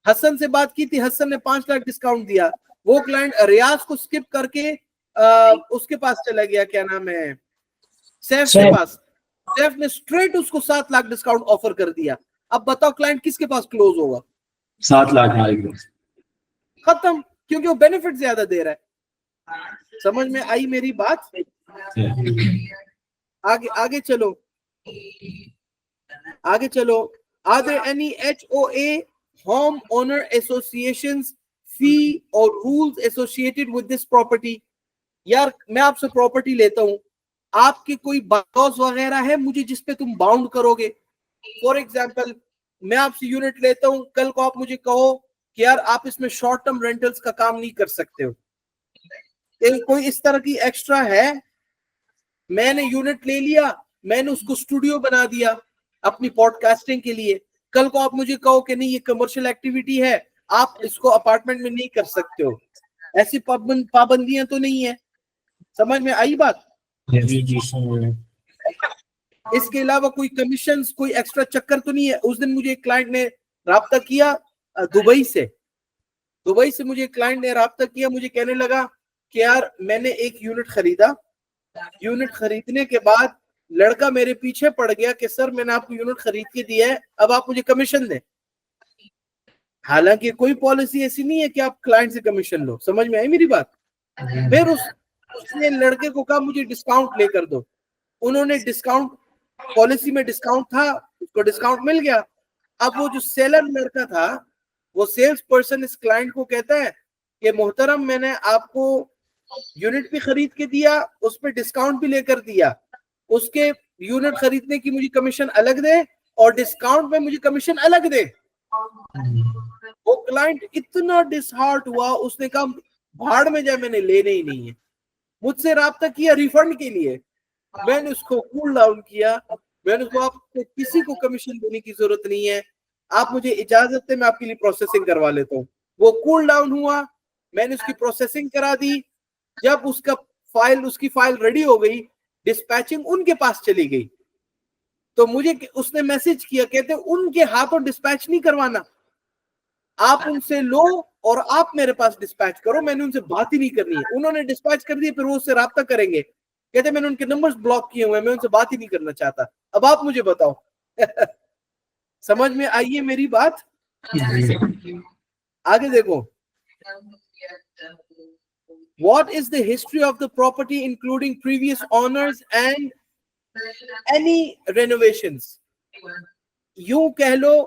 हसन से बात की थी, हसन ने 5 लाख डिस्काउंट दिया, वो क्लाइंट रियाज को स्किप करके उसके पास चला गया, क्या नाम है, सैफ के पास। सैफ ने स्ट्रेट उसको 7 लाख डिस्काउंट ऑफर कर दिया। अब बताओ क्लाइंट किसके पास क्लोज होगा? 7 लाख मालिक। खत्म, क्योंकि वो बेनिफिट ज्यादा दे रहा है। समझ में आई मेरी बात? आगे आगे चलो, आगे चलो। Are there any HOA, home owner associations, fee or rules associated with this property? यार मैं आपसे प्रॉपर्टी लेता हूं, आपके कोई बाउंस वगैरह है मुझे जिस पे तुम बाउंड करोगे? फॉर एग्जांपल मैं आपसे यूनिट लेता हूं, कल को आप मुझे कहो कि यार आप इसमें शॉर्ट टर्म रेंटल्स का काम नहीं कर सकते हो, कोई इस तरह की एक्स्ट्रा है? मैंने यूनिट ले लिया, मैंने उसको स्टूडियो बना दिया अपनी पॉडकास्टिंग के लिए, कल को आप मुझे कहो कि नहीं ये कमर्शियल एक्टिविटी है, आप इसको अपार्टमेंट में नहीं कर सकते हो, ऐसी पाबंदियां तो नहीं है। समझ में आई बात? जी जी समझ रहे। इसके अलावा कोई कमीशन, कोई एक्स्ट्रा चक्कर तो नहीं है। उस दिन मुझे एक क्लाइंट ने राब्ता किया दुबई से मुझे क्लाइंट ने राब्ता किया, मुझे कहने लगा कि यार मैंने एक यूनिट खरीदा, यूनिट खरीदने के बाद लड़का मेरे पीछे पड़ गया कि सर मैंने आपको यूनिट खरीद के दिया है, अब आप मुझे कमीशन दें। हालांकि कोई पॉलिसी ऐसी नहीं है कि आप क्लाइंट से कमीशन लो। समझ में आई मेरी बात? फिर उसने लड़के को कहा मुझे डिस्काउंट लेकर दो, उन्होंने डिस्काउंट, पॉलिसी में डिस्काउंट था, उसको डिस्काउंट मिल गया। अब वो जो सेलर लड़का था, वो सेल्स पर्सन इस क्लाइंट को कहता है कि मोहतरम मैंने आपको यूनिट भी खरीद के दिया, उस पर डिस्काउंट भी लेकर दिया, उसके यूनिट खरीदने की मुझे कमीशन अलग दे और डिस्काउंट में मुझे कमीशन अलग दे। वो क्लाइंट इतना डिसहार्ट हुआ, उसने कहा भाड़ में जाए, मैंने लेने ही नहीं है। मुझसे राब्ता किया रिफंड के लिए, मैंने उसको कूल डाउन किया, मैंने उसको आपको किसी को कमीशन देने की जरूरत नहीं है, आप मुझे इजाजत दे मैं आपके लिए प्रोसेसिंग करवा लेता हूँ। वो कूल डाउन हुआ, मैंने उसकी प्रोसेसिंग करा दी। जब उसकी फाइल रेडी हो गई, डिस्पैचिंग उनके पास चली गई, तो मुझे उसने मैसेज किया, कहते उनके हाथों डिस्पैच नहीं करवाना, आप उनसे लो और आप मेरे पास डिस्पैच करो, मैंने उनसे बात ही नहीं करनी है। उन्होंने डिस्पैच कर दी, फिर वो उससे राब्ता करेंगे, कहते मैंने उनके नंबर्स ब्लॉक किए हुए हैं, मैं उनसे बात ही नहीं करना चाहता। अब आप मुझे बताओ समझ में आई है मेरी बात? आगे देखो, what is the history of the property including previous owners and any renovations? यूं कह लो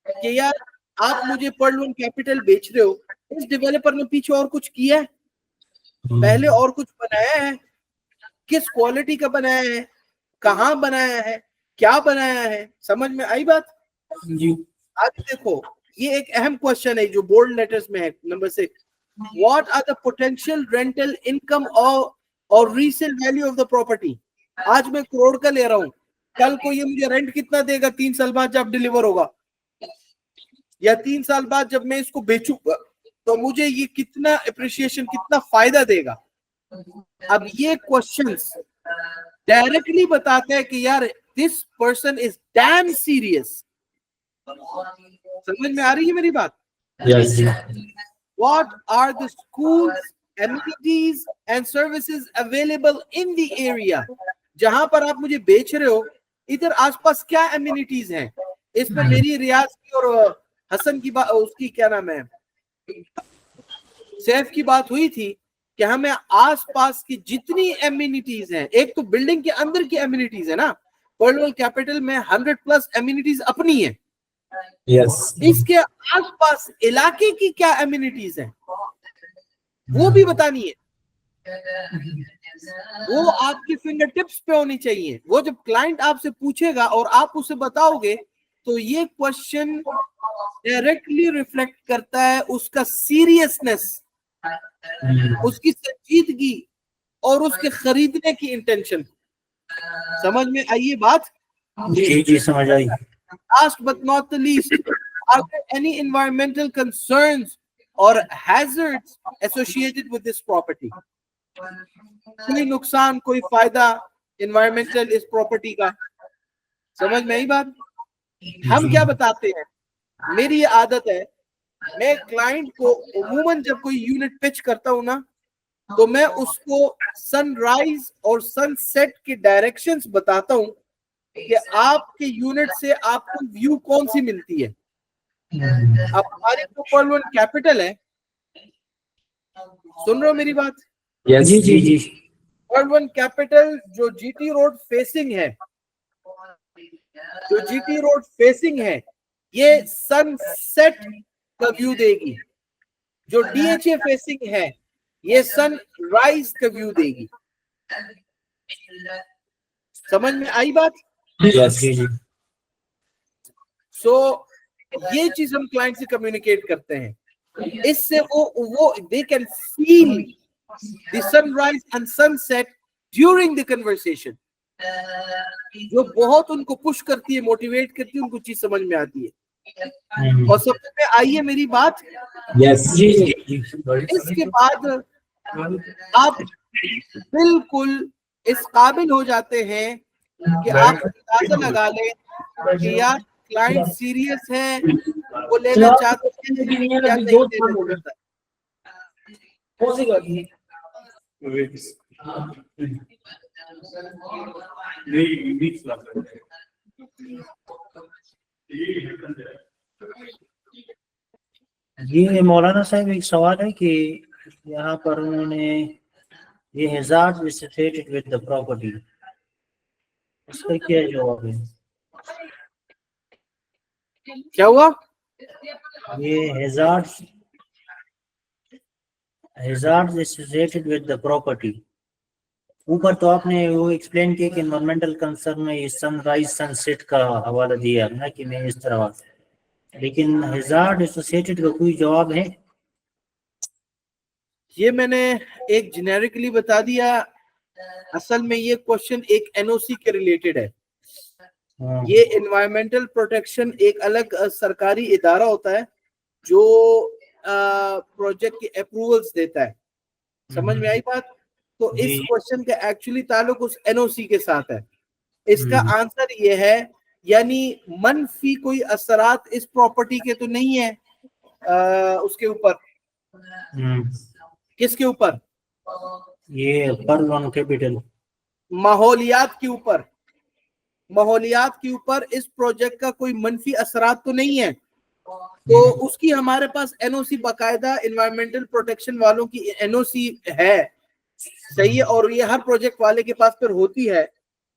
कि यार आप मुझे पर्लवन कैपिटल बेच रहे हो, इस डेवलपर ने पीछे और कुछ किया है, पहले और कुछ बनाया है, किस क्वालिटी का बनाया है, कहां बनाया है, क्या बनाया है? समझ में आई बात? जी। आगे देखो, ये एक अहम क्वेश्चन है जो बोल्ड लेटर्स में है, number 6, what are the potential rental income or resale value of the property? आज मैं करोड़ का ले रहा हूं, कल को ये मुझे रेंट कितना देगा 3 साल बाद जब डिलीवर होगा, या 3 साल बाद जब मैं इसको बेचूंगा तो मुझे ये कितना अप्रिसिएशन, कितना फायदा देगा? अब ये क्वेश्चंस डायरेक्टली बताते हैं कि यार this person is damn serious. समझ में आ रही है मेरी बात? यस जी। What are the schools, amenities and services available in the area? जहां पर आप मुझे बेच रहे हो, इधर आसपास क्या एमिनिटीज हैं? इसमें मेरी रियाज की और हसन की बात, उसकी क्या नाम है, सैफ की बात हुई थी कि हमें आसपास की जितनी एमिनिटीज हैं, एक तो बिल्डिंग के अंदर की एमिनिटीज है ना, पर्लवन कैपिटल में 100+ एमिनिटीज अपनी है। यस। इसके आसपास इलाके की क्या एमिनिटीज हैं वो भी बतानी है, वो आपकी फिंगर टिप्स पे होनी चाहिए। वो जब क्लाइंट आपसे पूछेगा और आप उसे बताओगे, तो ये क्वेश्चन डायरेक्टली रिफ्लेक्ट करता है उसका सीरियसनेस, उसकी संजीदगी और उसके खरीदने की इंटेंशन। समझ में आई ये बात? जी जी समझ आई। Last but not the least, are there any environmental concerns or hazards associated with this property? कोई नुकसान कोई फायदा एनवायरमेंटल इस प्रॉपर्टी का? समझ में आई बात? हम क्या बताते हैं, मेरी ये आदत है, मैं क्लाइंट को उमूमन जब कोई यूनिट पिच करता हूं ना, तो मैं उसको सनराइज और सनसेट के डायरेक्शंस बताता हूं कि आपके यूनिट से आपको व्यू कौन सी मिलती है। अब हमारी तो पर्ल वन कैपिटल है, सुन रहे हो मेरी बात? यस जी जी जी। पर्ल वन कैपिटल जो जीटी रोड फेसिंग है, जो जीटी रोड फेसिंग है, ये सनसेट का व्यू देगी। जो डीएचए फेसिंग है, ये सनराइज का व्यू देगी। समझ में आई बात? यस जी जी। सो ये चीज हम क्लाइंट से कम्युनिकेट करते हैं, इससे वो they can feel the sunrise and sunset during the conversation, जो बहुत उनको पुश करती है, मोटिवेट करती है, उनको चीज समझ में आती है। और सबसे पहले आइए मेरी बात, यस जी जी जी। इसके बाद आप बिल्कुल इस काबिल हो जाते हैं कि आप अंदाजा लगा लें कि यार क्लाइंट सीरियस है, वो लेना चाहते हैं या नहीं लेना चाहता है। ये मौलाना साहब एक सवाल है कि यहाँ पर उन्होंने ये hazard associated with the property, इसका क्या जवाब है? क्या हुआ? ये hazard associated with the property, ऊपर तो आपने वो एक्सप्लेन किया कि एनवायरमेंटल कंसर्न में ये सनराइज सनसेट का हवाला दिया ना कि मैं इस तरह, लेकिन हैजार्ड एसोसिएटेड का कोई जवाब है? ये मैंने एक जेनेरिकली बता दिया, असल में ये क्वेश्चन एक एनओसी के रिलेटेड है। ये एनवायरमेंटल प्रोटेक्शन एक अलग सरकारी इदारा होता है जो प्रोजेक्ट की अप्रूवल्स देता है। समझ में आई बात? तो इस क्वेश्चन का एक्चुअली ताल्लुक उस एनओसी के साथ है। इसका आंसर ये है, यानी मनफी कोई असरात इस प्रॉपर्टी के तो नहीं है उसके ऊपर। किसके ऊपर? ये पर्ल वन कैपिटल, माहौलियात के ऊपर। माहौलियात के ऊपर इस प्रोजेक्ट का कोई मनफी असरात तो नहीं है, तो उसकी हमारे पास एनओसी बाकायदा एनवायरमेंटल प्रोटेक्शन वालों की एनओसी है, सही है। और ये हर प्रोजेक्ट वाले के पास फिर होती है,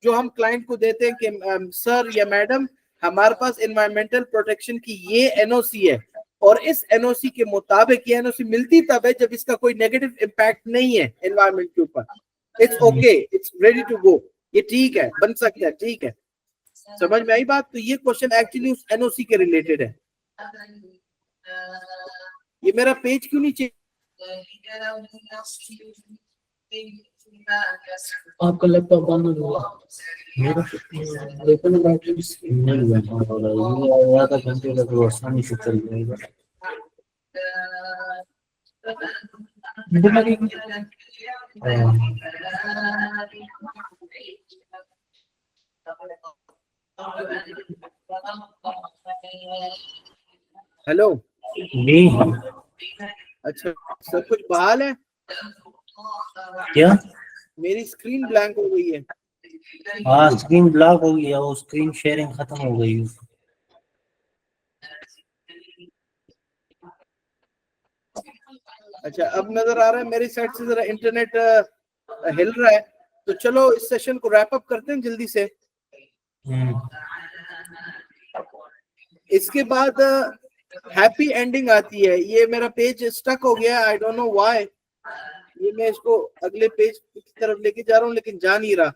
जो हम क्लाइंट को देते हैं कि सर या मैडम हमारे पास एनवायरमेंटल प्रोटेक्शन की ये एनओसी है, और इस एनओसी के मुताबिक ये एनओसी मिलती तब है जब इसका कोई नेगेटिव इम्पैक्ट नहीं है एनवायरमेंट के ऊपर। It's okay, it's ready to go, ये ठीक है, बन सकता है, ठीक है। समझ में आई बात? तो ये क्वेश्चन एक्चुअली उस एनओसी के रिलेटेड है। ये मेरा पेज क्यों नीचे? आपका लैपटॉप बंद हुआ? लेकिन नहीं हुआ, आधा घंटे का तो आसानी से चल जाएगा। हेलो, नहीं अच्छा सब कुछ बहाल है? क्या? मेरी स्क्रीन ब्लैंक हो गई है। हाँ, स्क्रीन ब्लॉक हो गया, वो स्क्रीन शेयरिंग खत्म हो गई। अच्छा अब नजर आ रहा है? मेरी साइड से जरा इंटरनेट हिल रहा है, तो चलो इस सेशन को रैप अप करते हैं जल्दी से। इसके बाद हैप्पी एंडिंग आती है। ये मेरा पेज स्टक हो गया, आई डोंट नो व्हाई। ये मैं इसको अगले पेज की तरफ लेके जा रहा हूँ लेकिन जा नहीं रहा।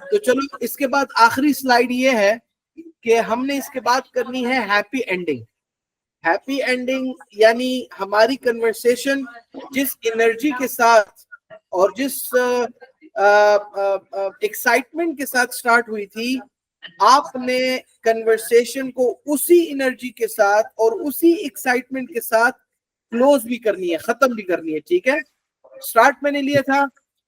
तो चलो इसके बाद आखिरी स्लाइड ये है कि हमने इसके बाद करनी है हैप्पी एंडिंग। हैप्पी एंडिंग यानी हमारी कन्वर्सेशन जिस एनर्जी के साथ और जिस एक्साइटमेंट के साथ स्टार्ट हुई थी, आपने कन्वर्सेशन को उसी एनर्जी के साथ और उसी एक्साइटमेंट के साथ क्लोज भी करनी है, खत्म भी करनी है, ठीक है? स्टार्ट मैंने लिया था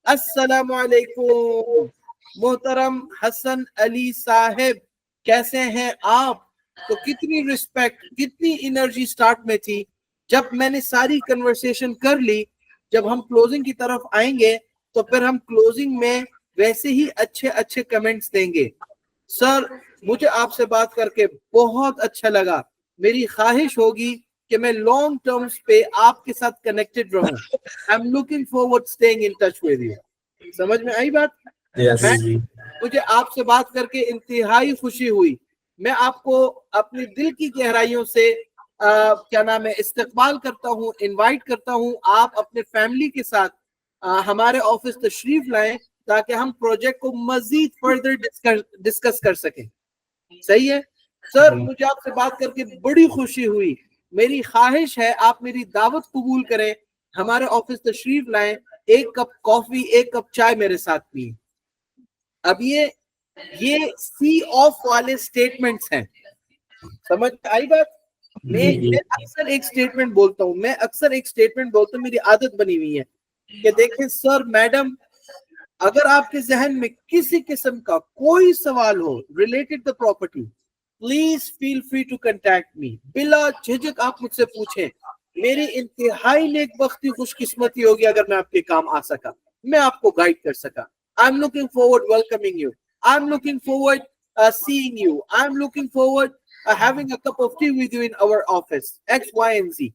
अस्सलाम वालेकुम मोहतरम हसन अली साहिब, कैसे हैं आप। तो कितनी रिस्पेक्ट, कितनी एनर्जी स्टार्ट में थी। जब मैंने सारी कन्वर्सेशन कर ली, जब हम क्लोजिंग की तरफ आएंगे तो फिर हम क्लोजिंग में वैसे ही अच्छे अच्छे कमेंट्स देंगे। सर मुझे आपसे बात करके बहुत अच्छा लगा। मेरी ख्वाहिश होगी कि मैं लॉन्ग टर्म्स पे आपके साथ कनेक्टेड रहूं। I am looking forward staying in touch with you. समझ में आई बात? Yes. मुझे आपसे बात करके इंतहाई खुशी हुई। मैं आपको अपने दिल की गहराइयों से क्या नाम है इस्तकबाल करता हूँ, इनवाइट करता हूँ। आप अपने फैमिली के साथ हमारे ऑफिस तशरीफ लाएं ताकि हम प्रोजेक्ट को मजीद फर्दर डिस्कस कर सकें। सही है सर, मुझे आपसे बात करके बड़ी खुशी हुई। मेरी ख्वाहिश है आप मेरी दावत कबूल करें, हमारे ऑफिस तशरीफ लाएं, एक कप कॉफी, एक कप चाय मेरे साथ पिए। अब ये सी ऑफ वाले स्टेटमेंट्स हैं, समझ आई बात? मैं अक्सर एक स्टेटमेंट बोलता हूँ, मेरी आदत बनी हुई है कि देखें सर मैडम, अगर आपके जहन में किसी किस्म का कोई सवाल हो related the property, please feel free to contact me. बिला झिझक आप मुझसे पूछें। मेरी इंतहाई नेकबख्ती खुशकिस्मती होगी अगर मैं आपके काम आ सका, मैं आपको गाइड कर सका। I am looking forward welcoming you, I am looking forward seeing you, I am looking forward having a cup of tea with you in our office X, Y and Z।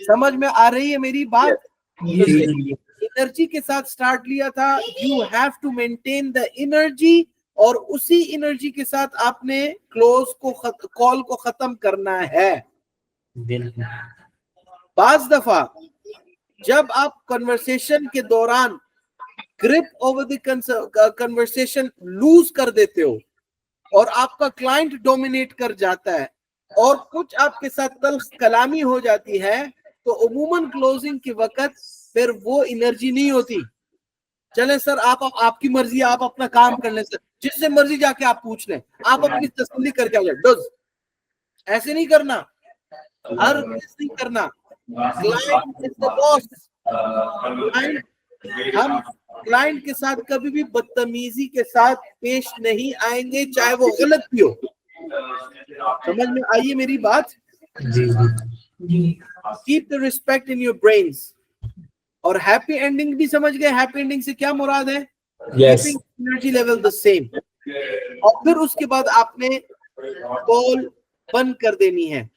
समझ में आ रही है मेरी बात? Energy के साथ start लिया था। You have to maintain the energy और उसी एनर्जी के साथ आपने कॉल को खत्म करना है। बाज दफा जब आप कन्वर्सेशन के दौरान grip over the conversation loose कर देते हो और आपका क्लाइंट डोमिनेट कर जाता है और कुछ आपके साथ तल्ख कलामी हो जाती है, तो उमूमन क्लोजिंग के वक्त फिर वो एनर्जी नहीं होती। चले सर आपकी मर्जी, आप अपना काम कर लें सर, जिससे मर्जी जाके आप पूछ लें, आप अपनी तसल्ली करके आ जाए। ऐसे नहीं करना, हर नहीं करना। Client is the boss. हम क्लाइंट के साथ कभी भी बदतमीजी के साथ पेश नहीं आएंगे, चाहे वो गलत भी हो। समझ में आई मेरी बात? Keep the respect in your brains. और हैप्पी एंडिंग भी समझ गए? हैप्पी एंडिंग से क्या मुराद है? Energy level the same. और फिर उसके बाद आपने कॉल बंद कर देनी है।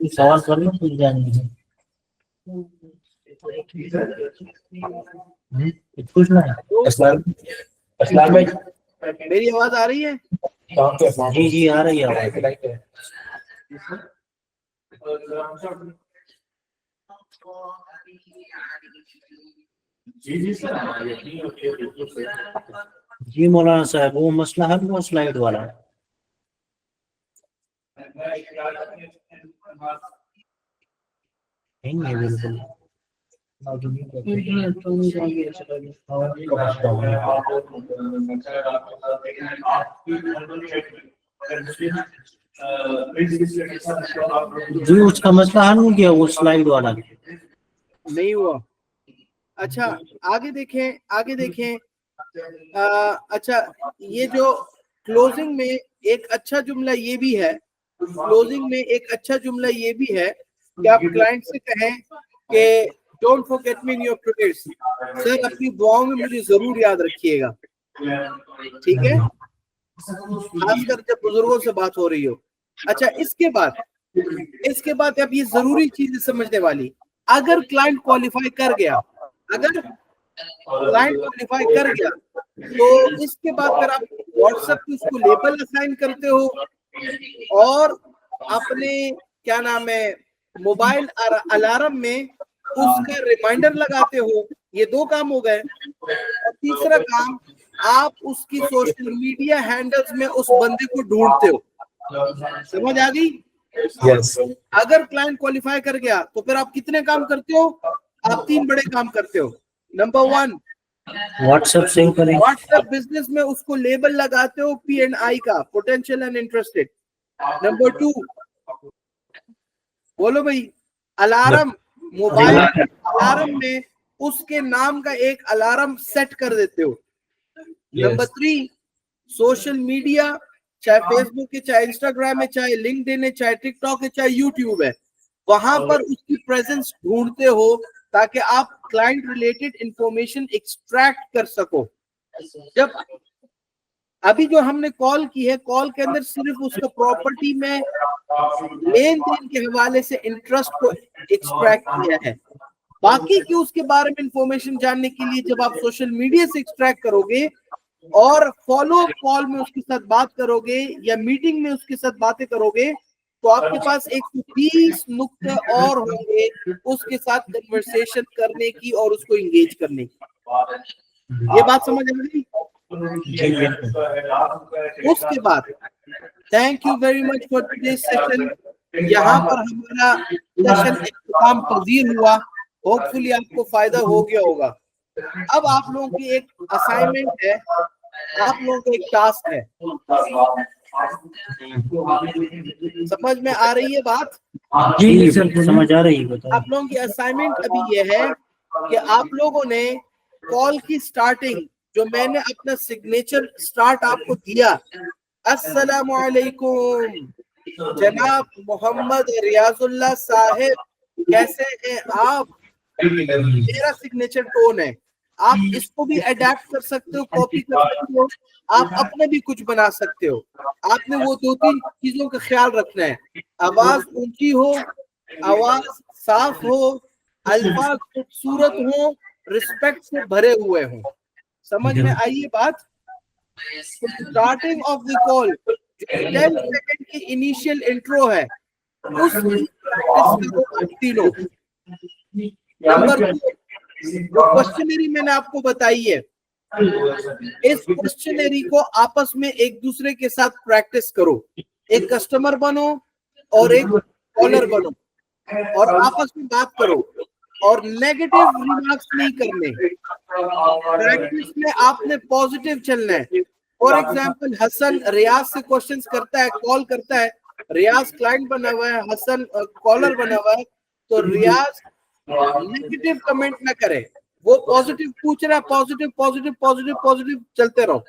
सवाल कर लो फिर जानेंगे। कुछ ना अस्सलाम भाई, मेरी आवाज आ रही है? जी जी आ रही है आवाज। जी मौलाना साहब, वो मसला है वो स्लाइड वाला नहीं है बिल्कुल। जी उसका मसला हल हो गया, वो स्लाइड वाला नहीं हुआ। अच्छा आगे देखें। अच्छा ये जो क्लोजिंग में एक अच्छा जुमला ये भी है, कि आप क्लाइंट से कहें कि don't forget me in your prayers. Sir अपनी दुआओं में मुझे जरूर याद रखिएगा, ठीक है, खासकर जब बुजुर्गों से बात हो रही हो। अच्छा इसके बाद अब ये जरूरी चीज समझने वाली, अगर क्लाइंट क्वालिफाई कर गया, तो इसके बाद फिर आप व्हाट्सएप पे उसको लेबल असाइन करते हो और अपने क्या नाम है, मोबाइल अलार्म में उसका रिमाइंडर लगाते हो। ये 2 काम हो गए। और तीसरा काम, आप उसकी सोशल मीडिया हैंडल्स में उस बंदे को ढूंढते हो। समझ आ गई? यस अगर क्लाइंट क्वालिफाई कर गया तो फिर आप कितने काम करते हो? आप 3 बड़े काम करते हो। नंबर 1, व्हाट्सएप सेव करें। व्हाट्सएप बिजनेस में उसको लेबल लगाते हो P&I का, पोटेंशियल एंड इंटरेस्टेड। नंबर 2, बोलो भाई, अलार्म, मोबाइल अलार्म में उसके नाम का एक अलार्म सेट कर देते हो। नंबर 3, सोशल मीडिया, चाहे फेसबुक है, चाहे इंस्टाग्राम है, चाहे लिंक्डइन है, चाहे टिकटॉक है, चाहे यूट्यूब है, वहां पर उसकी प्रेजेंस ढूंढते हो ताकि आप क्लाइंट रिलेटेड इंफॉर्मेशन एक्सट्रैक्ट कर सको। जब अभी जो हमने कॉल की है, कॉल के अंदर सिर्फ उसका प्रॉपर्टी में लेन देन के हवाले से इंटरेस्ट को एक्सट्रैक्ट किया है। बाकी की उसके बारे में इंफॉर्मेशन जानने के लिए जब आप सोशल मीडिया से एक्सट्रैक्ट करोगे और फॉलो कॉल में उसके साथ बात करोगे या मीटिंग में उसके साथ बातें करोगे, तो आपके पास 120 नुक्ते और होंगे उसके साथ कन्वर्सेशन करने की और उसको एंगेज करने की। ये बात समझ आ गई? उसके बाद thank you very much for today's session. यहाँ पर हमारा सेशन इख्तिताम पजीर हुआ। होपफुली आपको फायदा हो गया होगा। अब आप लोगों की एक असाइनमेंट है, आप लोगों को एक टास्क है। समझ में आ रही है बात? जी सर समझ आ रही है, बताइए। आप लोगों की असाइनमेंट अभी ये है कि आप लोगों ने कॉल की स्टार्टिंग, जो मैंने अपना सिग्नेचर स्टार्ट आपको दिया, अस्सलामु अलैकुम जनाब मोहम्मद रियाजुल्लाह साहिब, कैसे हैं आप, मेरा सिग्नेचर टोन है। आप इसको भी अडेप्ट कर सकते हो, कॉपी कर सकते हो, आप अपने भी कुछ बना सकते हो। आपने वो 2-3 चीजों का ख्याल रखना है। आवाज ऊंची हो, आवाज साफ हो, अल्फाज खूबसूरत हो, रिस्पेक्ट से भरे हुए हो। समझ में आई ये बात? Starting of the call 10 second की इनिशियल इंट्रो है, उसकी प्रैक्टिस करो आप तीनों। नंबर 2, जो क्वेश्चनरी मैंने आपको बताई है, इस क्वेश्चनरी को आपस में एक दूसरे के साथ प्रैक्टिस करो। एक कस्टमर बनो और एक कॉलर बनो और आपस में बात करो और नेगेटिव रिमार्क्स नहीं करने। प्रैक्टिस में आपने पॉजिटिव चलना है। फॉर एग्जांपल, हसन रियाज से क्वेश्चंस करता है, कॉल करता है, रियाज क्लाइंट बना हुआ है, हसन कॉलर बना हुआ है, तो रियाज नेगेटिव कमेंट ना करे, वो पॉजिटिव पूछ रहा है, पॉजिटिव पॉजिटिव पॉजिटिव पॉजिटिव चलते रहो।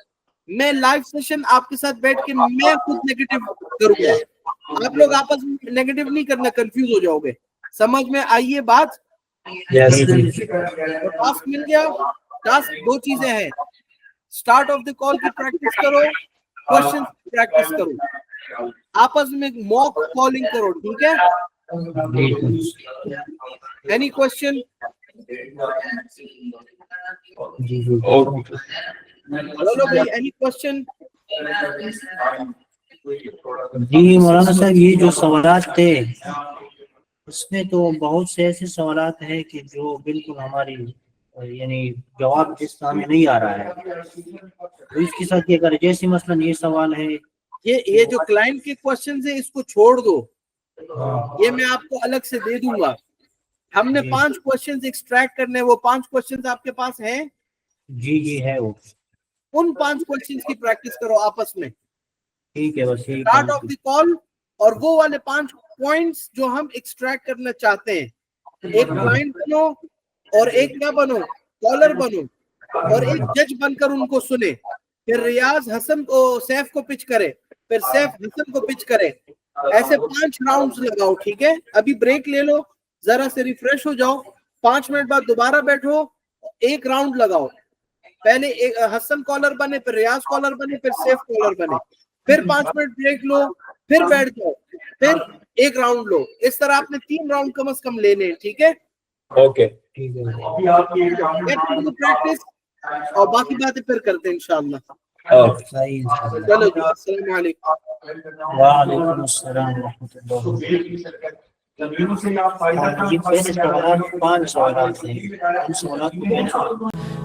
मैं लाइव सेशन आपके साथ बैठ के मैं खुद नेगेटिव करूंगा, आप लोग आपस में नेगेटिव नहीं करना, कंफ्यूज हो जाओगे। समझ में आई ये बात? तो टास्क मिल गया। टास्क 2 चीजें हैं, स्टार्ट ऑफ द कॉल की प्रैक्टिस करो, क्वेश्चन प्रैक्टिस करो, आपस में मॉक कॉलिंग करो, ठीक है? Any question? बोलो भाई, एनी क्वेश्चन? जी मौलाना साहब, ये जो सवालात थे उसमें तो बहुत से ऐसे सवालात हैं कि जो बिल्कुल हमारी यानी जवाब जिसका हमें नहीं आ रहा है, तो इसके साथ क्या करें? जैसे मसलन ये सवाल है, ये जो क्लाइंट के क्वेश्चन है इसको छोड़ दो, ये मैं आपको अलग से दे दूंगा। हमने 5 क्वेश्चंस एक्सट्रैक्ट करने, वो 5 क्वेश्चंस आपके पास हैं? जी है वो। उन 5 क्वेश्चंस की प्रैक्टिस करो आपस में, ठीक है, बस यही स्टार्ट ऑफ द कॉल, और वो वाले 5 पॉइंट्स जो हम एक्सट्रैक्ट करना चाहते हैं। एक क्लाइंट बनो और एक क्या बनो, कॉलर बनो, और एक जज बनकर उनको सुने। फिर रियाज हसन को, सैफ को पिच करे, फिर सैफ हसन को पिच करे। ऐसे 5 राउंड्स लगाओ, ठीक है? अभी ब्रेक ले लो, जरा से रिफ्रेश हो जाओ, 5 मिनट बाद दोबारा बैठो, एक राउंड लगाओ। पहले एक हसन कॉलर बने, फिर रियाज कॉलर बने, फिर सैफ कॉलर बने, फिर 5 मिनट ब्रेक लो, फिर बैठ जाओ, फिर एक राउंड लो। इस तरह आपने 3 राउंड कम से कम लेने, ठीक है? ओके, ठीक है। प्रैक्टिस, और बाकी बातें फिर करते हैं इंशाल्लाह। ओके सही इंशाल्लाह। चलो जी, अस्सलाम वालेकुम। वालेकुम अस्सलाम रहमतुल्लाहि। ये पहले सवाल 5 सवाल थे, उन सवालों को मैंने